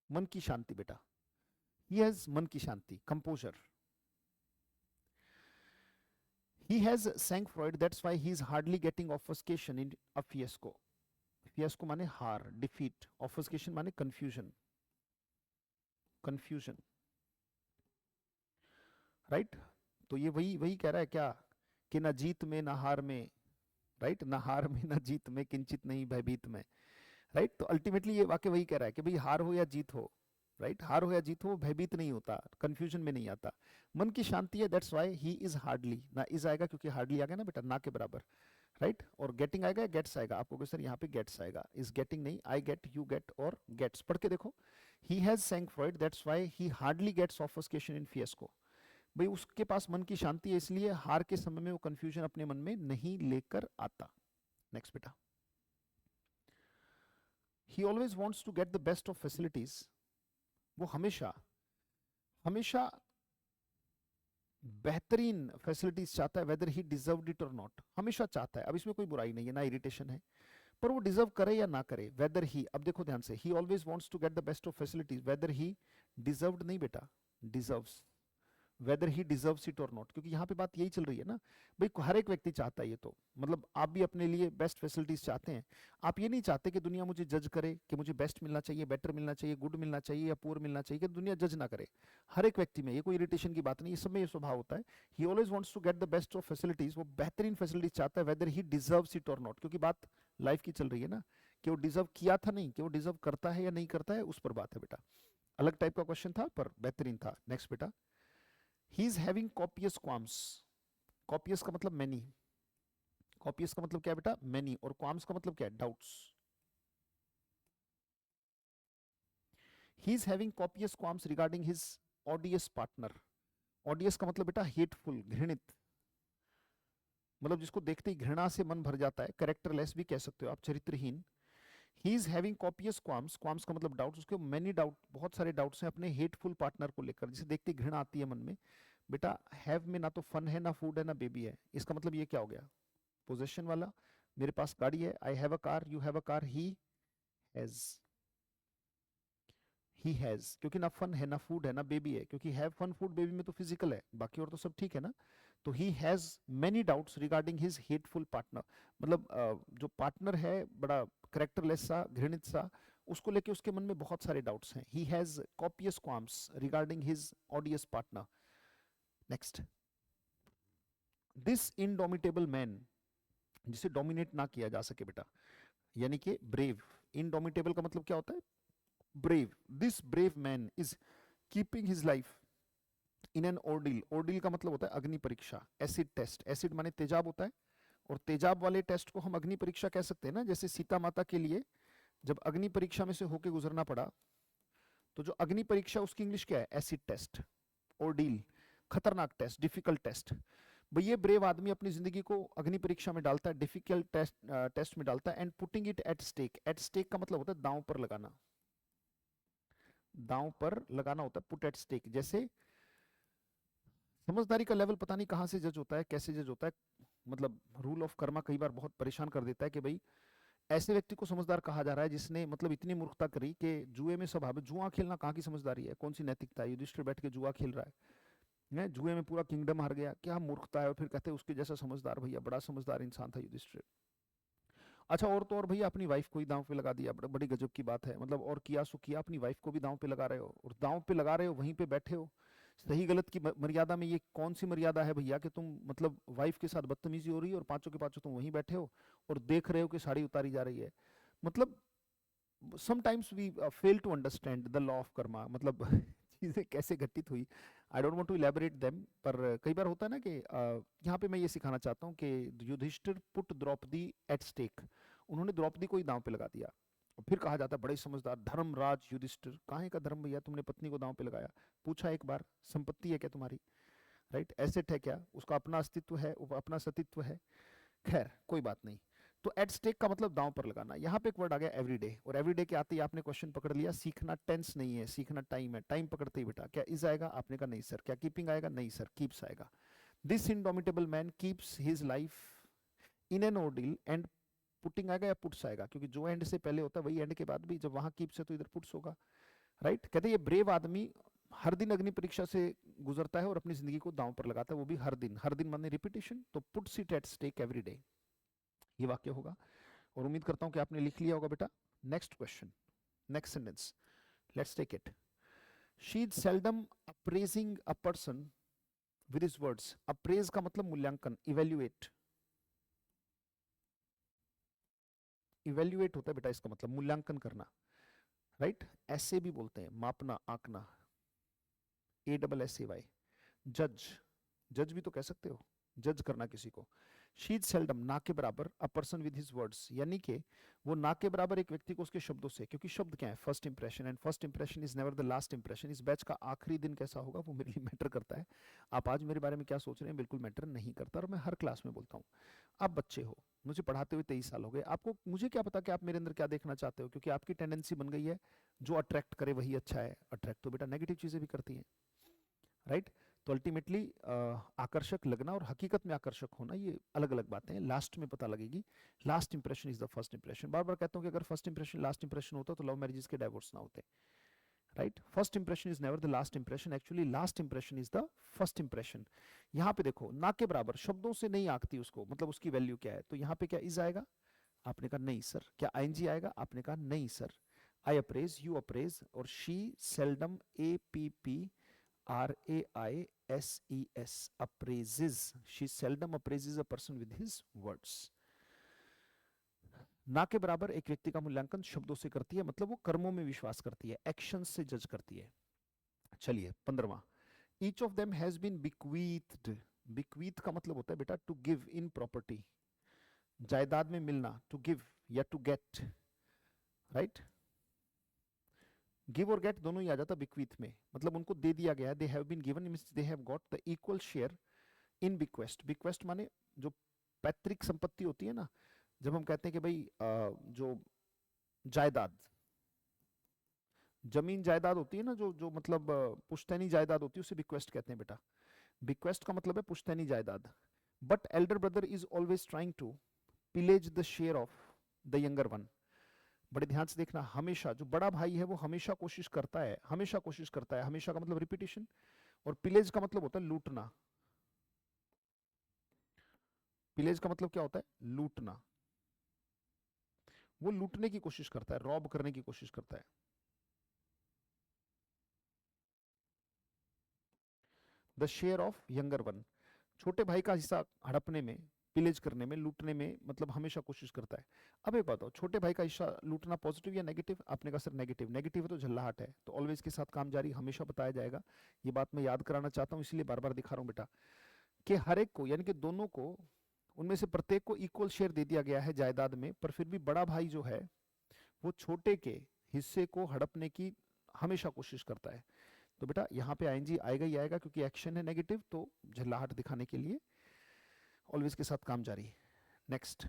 मन की शांति बेटा। ही हैज मन की शांति, composer. He has sang Freud, that's why he is hardly getting obfuscation in a fiasco. Fiasco माने हार, defeat, obfuscation माने confusion, confusion, right? तो ये वही वही कह रहा है क्या, कि ना जीत में ना हार में, राइट, ना हार में ना जीत में, किंचित नहीं भयभीत में, राइट। तो अल्टीमेटली ये वाक्य वही कह रहा है कि भाई हार हो या जीत हो, राइट, हार हो या जीत हो, भयभीत नहीं होता, कंफ्यूजन में नहीं आता, मन की शांति है, that's why he is hardly, ना इज आएगा क्योंकि हार्डली आ गया ना बेटा, ना के बराबर, राइट, और गेटिंग आएगा, गेट्स आएगा, आपको सर यहाँ पे गेट्स आएगा, इज गेटिंग नहीं, आई गेट, यू गेट और गेट्स, पढ़ के देखो। He has sangfroid, that's why he hardly gets obfuscation in fiasco, भाई उसके पास मन की शांति है, इसलिए हार के समय में वो कंफ्यूजन अपने मन में नहीं लेकर आता। नेक्स्ट बेटा, he always wants to get the best of facilities, वो हमेशा हमेशा बेहतरीन फैसिलिटीज चाहता है, वेदर ही डिजर्व्ड इट और नॉट, हमेशा चाहता है, अब इसमें कोई बुराई नहीं है, ना इरिटेशन है, पर वो डिजर्व करे या ना करे, वेदर ही, अब देखो ध्यान से, he always wants to get the best of facilities, whether he deserved नहीं बेटा, deserves, whether he deserves it और नॉट, क्योंकि यहाँ पे बात यही चल रही है ना भाई, हर एक व्यक्ति चाहता है ये, तो मतलब आप भी अपने लिए बेस्ट फैसिलिटीज चाहते हैं, आप ये नहीं चाहते कि दुनिया मुझे जज करे कि मुझे बेस्ट मिलना चाहिए, बेटर मिलना चाहिए, गुड मिलना चाहिए या पुअर मिलना चाहिए, कि दुनिया जज ना करे, हर एक व्यक्ति में, ये कोई इरिटेशन की बात नहीं, इस सब में ये स्वभाव होता है। He always wants to get the best of facilities, वो बेहतरीन फैसिलिटीज चाहता है, वेदर ही डिजर्व्स इट और नॉट, क्योंकि बात लाइफ की चल रही है ना, कि वो डिजर्व किया था नहीं, कि वो डिजर्व करता है या नहीं करता है, उस पर बात है बेटा। अलग टाइप का क्वेश्चन था पर बेहतरीन था। नेक्स्ट बेटा, he is having copious qualms, copious का मतलब मैनी, कॉपियस का मतलब क्या है बेटा, मैनी, और क्वाम्स का मतलब क्या है, doubts. He is having copious qualms regarding his ऑडियस partner, ऑडियस का मतलब बेटा हेटफुल, घृणित, मतलब जिसको देखते ही घृणा से मन भर जाता है, कैरेक्टरलेस भी कह सकते हो आप, चरित्रहीन। He is having copious qualms, qualms का मतलब डाउट्स, उसके मैनी डाउट, बहुत सारे डाउट्स हैं अपने हेटफुल पार्टनर को लेकर, जिसे देखते ही घृणा आती है मन में। बेटा हैव में ना तो फन है, ना फूड है, ना बेबी है, इसका मतलब ये क्या हो गया, पोजेशन वाला, मेरे पास गाड़ी है, I have a car, you have a car, he has, he has, क्योंकि ना फन है, ना फूड है, ना बेबी है, क्योंकि हैव, फन, फूड, बेबी में तो फिजिकल है, बाकी और तो सब ठीक है ना। तो he has many doubts regarding his hateful partner, मतलब जो पार्टनर है बड़ा करेक्टरलेस सा, घृणित सा, उसको लेके उसके मन में बहुत सारे डाउट्स हैं। He has copious qualms regarding his ऑडियस partner. Next, this indomitable man, जिसे डोमिनेट ना किया जा सके बेटा, यानी कि ब्रेव, इनडोमिटेबल का मतलब क्या होता है, brave, this brave man is keeping his life in an ordeal, ordeal का मतलब होता है अग्नि परीक्षा, एसिड टेस्ट, एसिड माने तेजाब होता है, और तेजाब वाले टेस्ट को हम अग्नि परीक्षा कह सकते हैं ना, जैसे सीता माता के लिए जब अग्नि परीक्षा में से होके गुजरना पड़ा, तो जो अग्नि परीक्षा उसकी इंग्लिश क्या है? एसिड टेस्ट, ऑर्डील, खतरनाक टेस्ट, डिफिकल्ट टेस्ट। भाई ये ब्रेव आदमी अपनी जिंदगी को अग्नि परीक्षा में डालता है, डिफिकल्ट टेस्ट में डालता है, and putting it at stake. At stake का मतलब होता है दांव पर लगाना, दांव पर लगाना होता है, पुट एट स्टेक। जैसे समझदारी का लेवल पता नहीं कहाँ से जज होता है, कैसे जज होता है, मतलब रूल ऑफ कर्मा कई बार बहुत परेशान कर देता है कि भाई ऐसे व्यक्ति को समझदार कहा जा रहा है जिसने मतलब इतनी मूर्खता करी कि जुए में स्वभाव, जुआ खेलना कहाँ की समझदारी है, कौन सी नैतिकता है? युधिष्ठिर बैठ के जुआ खेल रहा है, जुए में पूरा किंगडम हार गया, क्या मूर्खता है? और फिर कहते हैं उसके जैसा समझदार, भैया बड़ा समझदार इंसान था युधिष्ठिर। अच्छा, और तो और भैया अपनी वाइफ को ही दांव पे लगा दिया, बड़ी गजब की बात है। मतलब और किया सो किया, अपनी वाइफ को भी दांव पे लगा रहे हो, और दांव पे लगा रहे हो वहीं पे बैठे हो। सही गलत की मर्यादा में ये कौन सी मर्यादा है भैया कि तुम मतलब वाइफ के साथ बदतमीजी हो रही है और पांचों के पांचों तुम वहीं बैठे हो और देख रहे हो कि साड़ी उतारी जा रही है? मतलब sometimes we fail to understand the law of karma, मतलब चीजें कैसे घटित हुई। I don't want to elaborate them, पर कई बार होता है ना कि यहाँ पे मैं ये सिखाना चाहता हूँ कि Yudhishthir put Draupadi at stake, उन्होंने द्रौपदी को ही दांव पे लगा दिया। और फिर कहा जाता है बड़े समझदार धर्मराज युधिष्ठिर। काहे का धर्म भैया, तुमने पत्नी को दांव पे लगाया? पूछा एक बार, संपत्ति है क्या तुम्हारी, राइट? एसेट है क्या, उसका अपना अस्तित्व है, अपना सतित्व है? खैर कोई बात नहीं। तो एट स्टेक का मतलब दांव पर लगाना। यहाँ पे एक वर्ड आ गया एवरीडे, और एवरीडे के आते ही आपने क्वेश्चन पकड़ लिया। सीखना टेंस नहीं है, सीखना टाइम है। टाइम पकड़ते ही बेटा क्या इज आएगा? आपने कहा नहीं सर। क्या कीपिंग आएगा? नहीं सर, कीप्स आएगा। This indomitable man keeps his life in an ordeal, and putting आएगा या पुट्स आएगा? क्योंकि जो एंड से पहले होता है वही एंड के बाद भी, जब वहां कीप्स है तो इधर पुट्स होगा, राइट? कहते ये ब्रेव आदमी हर दिन अग्नि परीक्षा से गुजरता है और अपनी जिंदगी को दांव पर लगाता है, वो भी हर दिन। हर दिन माने रिपीटेशन, तो puts it at stake every day, ये वाक्य होगा। और उम्मीद करता हूं कि आपने लिख लिया होगा बेटा। Next question, next sentence, let's take it. She is seldom appraising a person with his words. Appraise का मतलब मूल्यांकन, इवेल्युएट। इवेल्युएट होता है बेटा इसका मतलब मूल्यांकन करना, राइट? ऐसे भी बोलते हैं, मापना, आंकना, ASSAY। जज, जज भी तो कह सकते हो, जज करना किसी को। शी इज सेल्डम, ना के बराबर, अ पर्सन विद हिज वर्ड्स, यानी कि वो ना के बराबर एक व्यक्ति को उसके शब्दों से, क्योंकि शब्द क्या है? First impression, and first impression is never the last impression. इस बैच का आखिरी दिन कैसा होगा वो मेरे लिए मैटर करता है। आप आज मेरे बारे में क्या सोच रहे हैं बिल्कुल मैटर नहीं करता, और मैं हर क्लास में बोलता हूँ। आप बच्चे हो, मुझे पढ़ाते हुए 23 साल हो गए, आपको मुझे क्या पता कि आप मेरे अंदर क्या देखना चाहते हो, क्योंकि आपकी टेंडेंसी बन गई है जो अट्रैक्ट करे वही अच्छा है। अट्रैक्ट तो बेटा नेगेटिव चीजें भी करती हैं, राइट? तो अल्टीमेटली आकर्षक लगना और हकीकत में आकर्षक होना ये अलग अलग बातें हैं, लास्ट में पता लगेगी। Last impression is the first impression. बार बार कहता हूँ कि अगर फर्स्ट इंप्रेशन लास्ट इंप्रेशन होता तो लव मैरिजेस के डाइवोर्स ना होते, right? First impression is never the last impression, actually last impression is the first impression. यहाँ पे देखो, ना के बराबर, शब्दों से नहीं आंकती उसको, मतलब उसकी वैल्यू क्या है? तो यहाँ पे क्या इज आएगा? आपने कहा नहीं सर। क्या आईएनजी आएगा? आपने कहा नहीं सर। आई अप्रेज, यू अप्रेज, और she seldom, APPRAISES, appraises, she seldom appraises a person with his words। ना के बराबर एक व्यक्ति का मूल्यांकन शब्दों से करती है, मतलब वो कर्मों में विश्वास करती है, एक्शन से जज करती है। चलिए 15वां, each of them has been bequeathed. Bequeath का मतलब होता है बेटा टू गिव इन प्रॉपर्टी, जायदाद में मिलना, टू गिव या टू गेट, राइट? गिव और गेट दोनों ही आ जाता बिक्वीथ में, मतलब उनको दे दिया गया है। They have been given means they have got the equal share in bequest. Bequest माने जो पैतृक संपत्ति होती है ना, जब हम कहते हैं कि भाई जो जायदाद, जमीन जायदाद होती है ना, जो जो मतलब पुश्तैनी जायदाद होती है, उसे बिक्वेस्ट कहते हैं बेटा। बिक्वेस्ट का मतलब है पुश्तैनी जायदाद। But elder brother is always trying to pillage the share of the younger one. बड़े ध्यान से देखना, हमेशा जो बड़ा भाई है वो हमेशा कोशिश करता है, हमेशा कोशिश करता है, हमेशा का मतलब रिपीटेशन, और पिलेज का मतलब होता है लूटना। पिलेज का मतलब क्या होता है? लूटना। वो लूटने की कोशिश करता है, रॉब करने की कोशिश करता है। The share of younger one, छोटे भाई का हिस्सा हड़पने में, पिलेज करने में, लूटने में, मतलब हमेशा कोशिश करता है। अब एक बताओ, छोटे भाई का हिस्सा लूटना पॉजिटिव या नेगेटिव? आपने कहा सर नेगेटिव। नेगेटिव है तो झल्लाहट है, तो ऑलवेज के साथ काम जारी हमेशा बताया जाएगा। ये बात मैं याद कराना चाहता हूँ, इसलिए बार बार दिखा रहा हूँ बेटा, कि हर एक को, यानी कि दोनों को, उनमें से प्रत्येक को इक्वल शेयर दे दिया गया है जायदाद में, पर फिर भी बड़ा भाई जो है वो छोटे के हिस्से को हड़पने की हमेशा कोशिश करता है। तो बेटा यहाँ पे आईएनजी आएगा ही आएगा, क्योंकि एक्शन है नेगेटिव, तो झल्लाहट दिखाने के लिए ऑलवेज के साथ काम जारी। Next,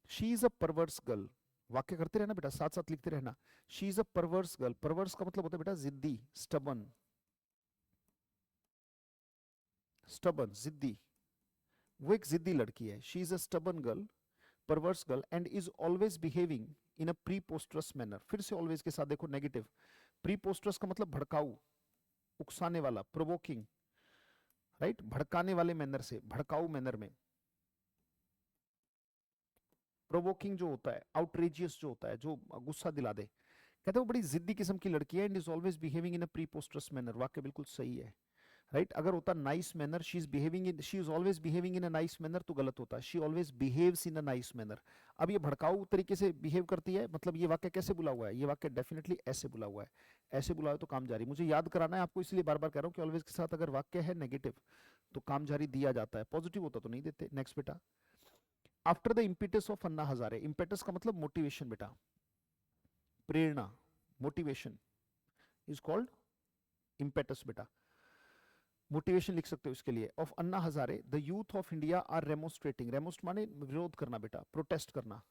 she is a परवर्स girl. वाक्य करते रहना बेटा, साथ साथ लिखते रहना। She is a परवर्स girl. परवर्स का मतलब होता है बेटा जिद्दी, स्टबन, स्टबन, जिद्दी। वो एक जिद्दी लड़की है। She is a stubborn girl, perverse girl, and is always behaving in a preposterous manner. फिर से ऑलवेज के साथ देखो नेगेटिव। प्रीपोस्टरस का मतलब भड़काऊ, उकसाने वाला, प्रोवोकिंग, राइट, भड़काने वाले मैनर से, भड़काऊ मैनर में। प्रोवोकिंग जो होता है, आउटरेजियस जो होता है, जो गुस्सा दिला दे। कहते हैं वो बड़ी जिद्दी किस्म की लड़की है, and is always behaving in a preposterous manner. वाक्य बिल्कुल सही है, राइट। अगर होता nice manner, she is behaving in, she is always behaving in a nice manner, तो गलत होता। She always behaves in a nice manner. अब ये भड़काऊ तरीके से बिहेव करती है, मतलब ये वाक्य कैसे बुला हुआ है? ये वाक्य डेफिनेटली ऐसे बुला हुआ है। ऐसे बुला हुआ है तो काम जारी। मुझे याद कराना है आपको, इसलिए बार बार कह रहा हूँ कि ऑलवेज के साथ अगर वाक्य है नेगेटिव तो काम जारी दिया जाता है, पॉजिटिव होता तो नहीं देते। नेक्स्ट बेटा, after the impetus of Anna Hazare. Impetus का मतलब मोटिवेशन बेटा, प्रेरणा, मोटिवेशन इज कॉल्ड इम्पेटस बेटा। मोटिवेशन लिख सकते हो इसके लिए। Of Anna Hazare, the youth of India are remonstrating. रेमोस्ट माने विरोध करना बेटा, प्रोटेस्ट करना।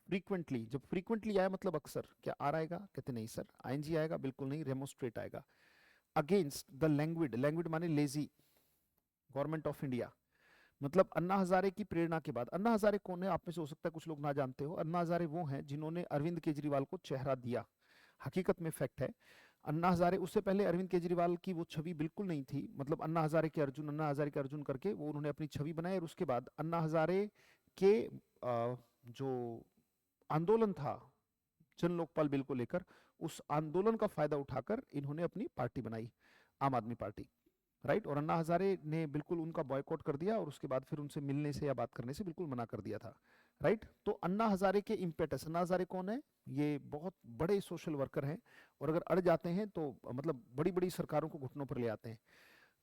फ्रीक्वेंटली, जब फ्रीक्वेंटली आया मतलब अक्सर, क्या आर आएगा? कहते नहीं सर, आईएनजी आएगा, बिल्कुल नहीं, रेमोस्ट्रेट आएगा। अगेंस्ट द लैंग्विड, लैंग्विड माने लेजी, गवर्नमेंट ऑफ इंडिया। मतलब अन्ना हजारे की प्रेरणा के बाद। अन्ना हजारे कौन है? आप में से हो सकता है कुछ लोग ना जानते हो। अन्ना हजारे वो हैं जिन्होंने अरविंद केजरीवाल को चेहरा दिया। हकीकत में फैक्ट है, अन्ना हजारे, उससे पहले अरविंद केजरीवाल की वो छवि बिल्कुल नहीं थी। मतलब अन्ना हजारे के अर्जुन, अन्ना हजारे के अर्जुन करके वो उन्होंने अपनी छवि बनाई, और उसके बाद अन्ना हजारे के जो आंदोलन था जन लोकपाल बिल को लेकर, उस आंदोलन का फायदा उठाकर इन्होंने अपनी पार्टी बनाई, आम आदमी पार्टी, राइट। और अन्ना हजारे ने बिल्कुल उनका बॉयकॉट कर दिया, और उसके बाद फिर उनसे मिलने से या बात करने से बिल्कुल मना कर दिया था, राइट। तो अन्ना हजारे के इम्पेटस, अन्ना हजारे कौन है? ये बहुत बड़े सोशल वर्कर हैं, और अगर अड़ जाते हैं तो मतलब बड़ी बड़ी सरकारों को घुटनों पर ले आते हैं।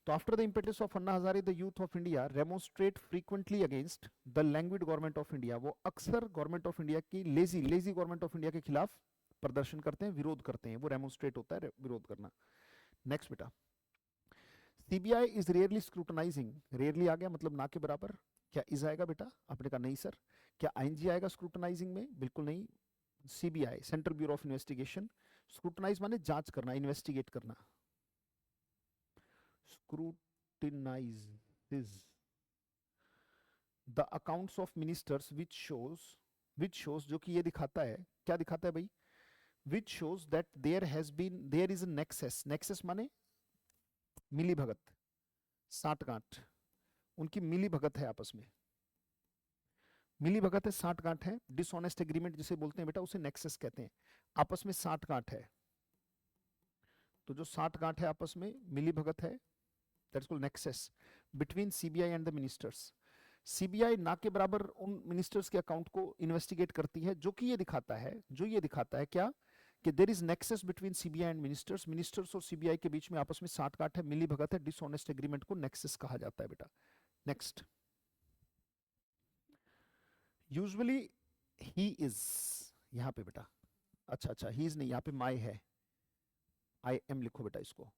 तो after the impetus of Anna Hazare, the youth of India remonstrate frequently against the languid government of India. वो अक्सर गवर्नमेंट ऑफ इंडिया की लेजी गवर्नमेंट ऑफ इंडिया के खिलाफ प्रदर्शन करते हैं, विरोध करते हैं। वो रेमोस्ट्रेट होता है विरोध करना। नेक्स्ट बेटा, CBI is rarely scrutinizing. Rarely आ गया मतलब ना के बराबर। क्या इज आएगा बेटा? आपने कहा नहीं सर। क्या आईएनजी आएगा स्क्रूटनाइजिंग में? बिल्कुल नहीं। CBI, central bureau of investigation. Scrutinise माने जांच करना, इन्वेस्टिगेट करना। scrutinizes the accounts of ministers which shows जो कि ये दिखाता है, क्या दिखाता है भाई? which shows that there is a nexus माने मिली भगत, साठ गांठ, उनकी मिली भगत है आपस में। मिली भगत है, साठ गांठ है। डिसऑनेस्ट एग्रीमेंट जिसे बोलते हैं बेटा, उसे नेक्सस कहते हैं। आपस में साठ गांठ है, तो जो साठ गांठ है आपस में, मिली भगत है, that is called nexus between CBI and the ministers. CBI ना के बराबर उन मिनिस्टर्स के अकाउंट को इन्वेस्टिगेट करती है, जो कि ये दिखाता है क्या, कि there is nexus between CBI and ministers. Ministers और सीबीआई के बीच में आपस में साठ गांठ है, मिली भगत है। डिसऑनेस्ट एग्रीमेंट को नेक्सस कहा जाता है बेटा। नेक्स्ट, यूजुअली ही इज, यहां पे बेटा, अच्छा ही इज नहीं, यहाँ पे माई है, आई एम लिखो बेटा इसको।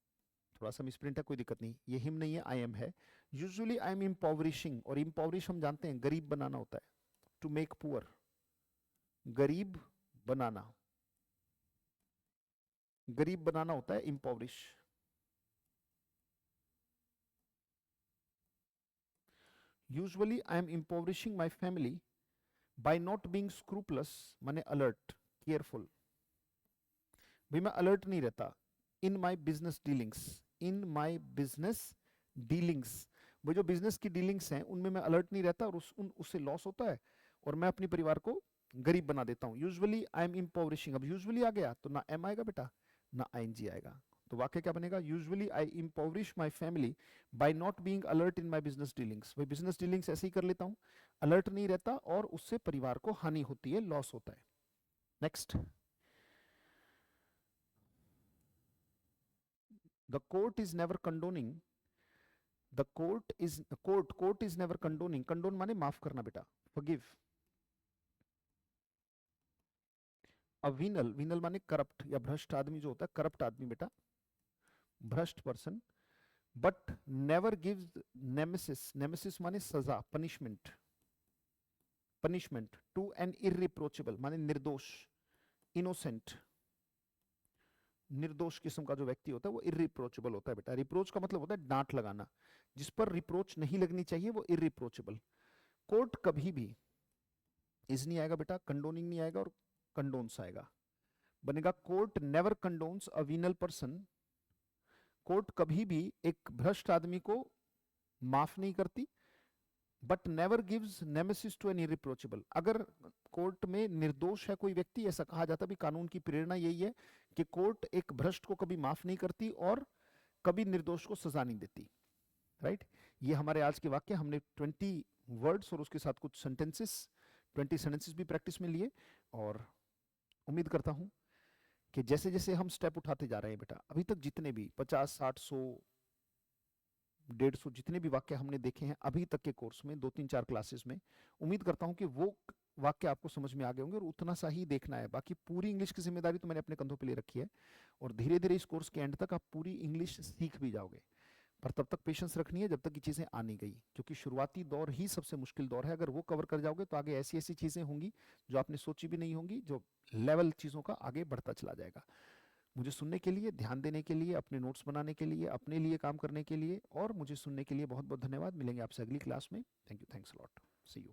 थोड़ा सा मिसप्रिंट है, कोई दिक्कत नहीं, ये हिम नहीं है, आई एम है। यूजुअली आई एम इम्पॉवरिशिंग, और इम्पॉवरिश हम जानते हैं गरीब बनाना होता है, टू मेक पुअर, गरीब बनाना, गरीब बनाना होता है impoverish. Usually I am impoverishing my family by not being scrupulous माने अलर्ट, केयरफुल। भाई मैं अलर्ट नहीं रहता। In my business dealings, in my business dealings, वो जो बिजनेस की डीलिंग्स हैं उनमें मैं अलर्ट नहीं रहता, और उससे लॉस होता है, और मैं अपने परिवार को गरीब बना देता हूँ। यूजुअली आई एम इम्पॉवरिशिंग, अब यूजुअली आ गया तो ना एम आएगा बेटा, ना आईएनजी आएगा। तो वाक्य क्या बनेगा? Usually I impoverish my family by not being alert in my business dealings. भाई बिजनेस डीलिंग्स ऐसे ही कर लेता हूँ, अलर्ट नहीं रहता, और उससे परिवार को हानि होती है, लॉस होता है। Next, the court is never condoning, the court is never condoning, condone माने माफ करना बेटा, forgive, अविनल, विनल माने करप्ट या भ्रष्ट आदमी जो होता है, करप्ट आदमी बेटा, भ्रष्ट person, but never gives nemesis, nemesis माने सजा, पनिशमेंट, पनिशमेंट टू एन इररिप्रोचेबल माने निर्दोष, इनोसेंट, निर्दोष किस्म का जो व्यक्ति होता है वो इररिप्रोचेबल होता है बेटा। रिप्रोच का मतलब होता है डांट लगाना, जिस पर रिप्रोच नहीं लगनी चाहिए वो इररिप्रोचेबल। कोर्ट कभी भी इज नहीं आएगा बेटा, कंडोनिंग नहीं आएगा और कंडोन्स आएगा, बनेगा court never condones a venal person. Court कभी भी एक भ्रष्ट आदमी को माफ नहीं करती, but never gives nemesis to an irreproachable. अगर कोर्ट में निर्दोष है कोई व्यक्ति, ऐसा कहा जाता भी, कानून की प्रेरणा यही है कि कोर्ट एक भ्रष्ट को कभी माफ नहीं करती और कभी निर्दोष को सजा नहीं देती, राइट। ये हमारे आज के वाक्य, हमने 20 वर्ड्स और उसके साथ कुछ सेंटेंसेस, 20 सेंटेंसेस भी प्रैक्टिस में लिए, और उम्मीद करता हूं कि जैसे जैसे हम स्टेप उठाते जा रहे हैं बेटा, अभी तक जितने भी 50, 60, 100, 150 जितने भी वाक्य हमने देखे हैं अभी तक के कोर्स में, 2-3-4 क्लासेस में, उम्मीद करता हूं कि वो वाक्य आपको समझ में आ गए होंगे, और उतना सा ही देखना है। बाकी पूरी इंग्लिश की जिम्मेदारी तो मैंने अपने कंधों पे ले रखी है, और धीरे धीरे इस कोर्स के एंड तक आप पूरी इंग्लिश सीख भी जाओगे। पर तब तक पेशेंस रखनी है जब तक ये चीज़ें आ नहीं गई, क्योंकि शुरुआती दौर ही सबसे मुश्किल दौर है। अगर वो कवर कर जाओगे तो आगे ऐसी ऐसी चीज़ें होंगी जो आपने सोची भी नहीं होंगी, जो लेवल चीज़ों का आगे बढ़ता चला जाएगा। मुझे सुनने के लिए, ध्यान देने के लिए, अपने नोट्स बनाने के लिए, अपने लिए काम करने के लिए और मुझे सुनने के लिए बहुत बहुत धन्यवाद। मिलेंगे आपसे अगली क्लास में। Thank you, thanks a lot, see you.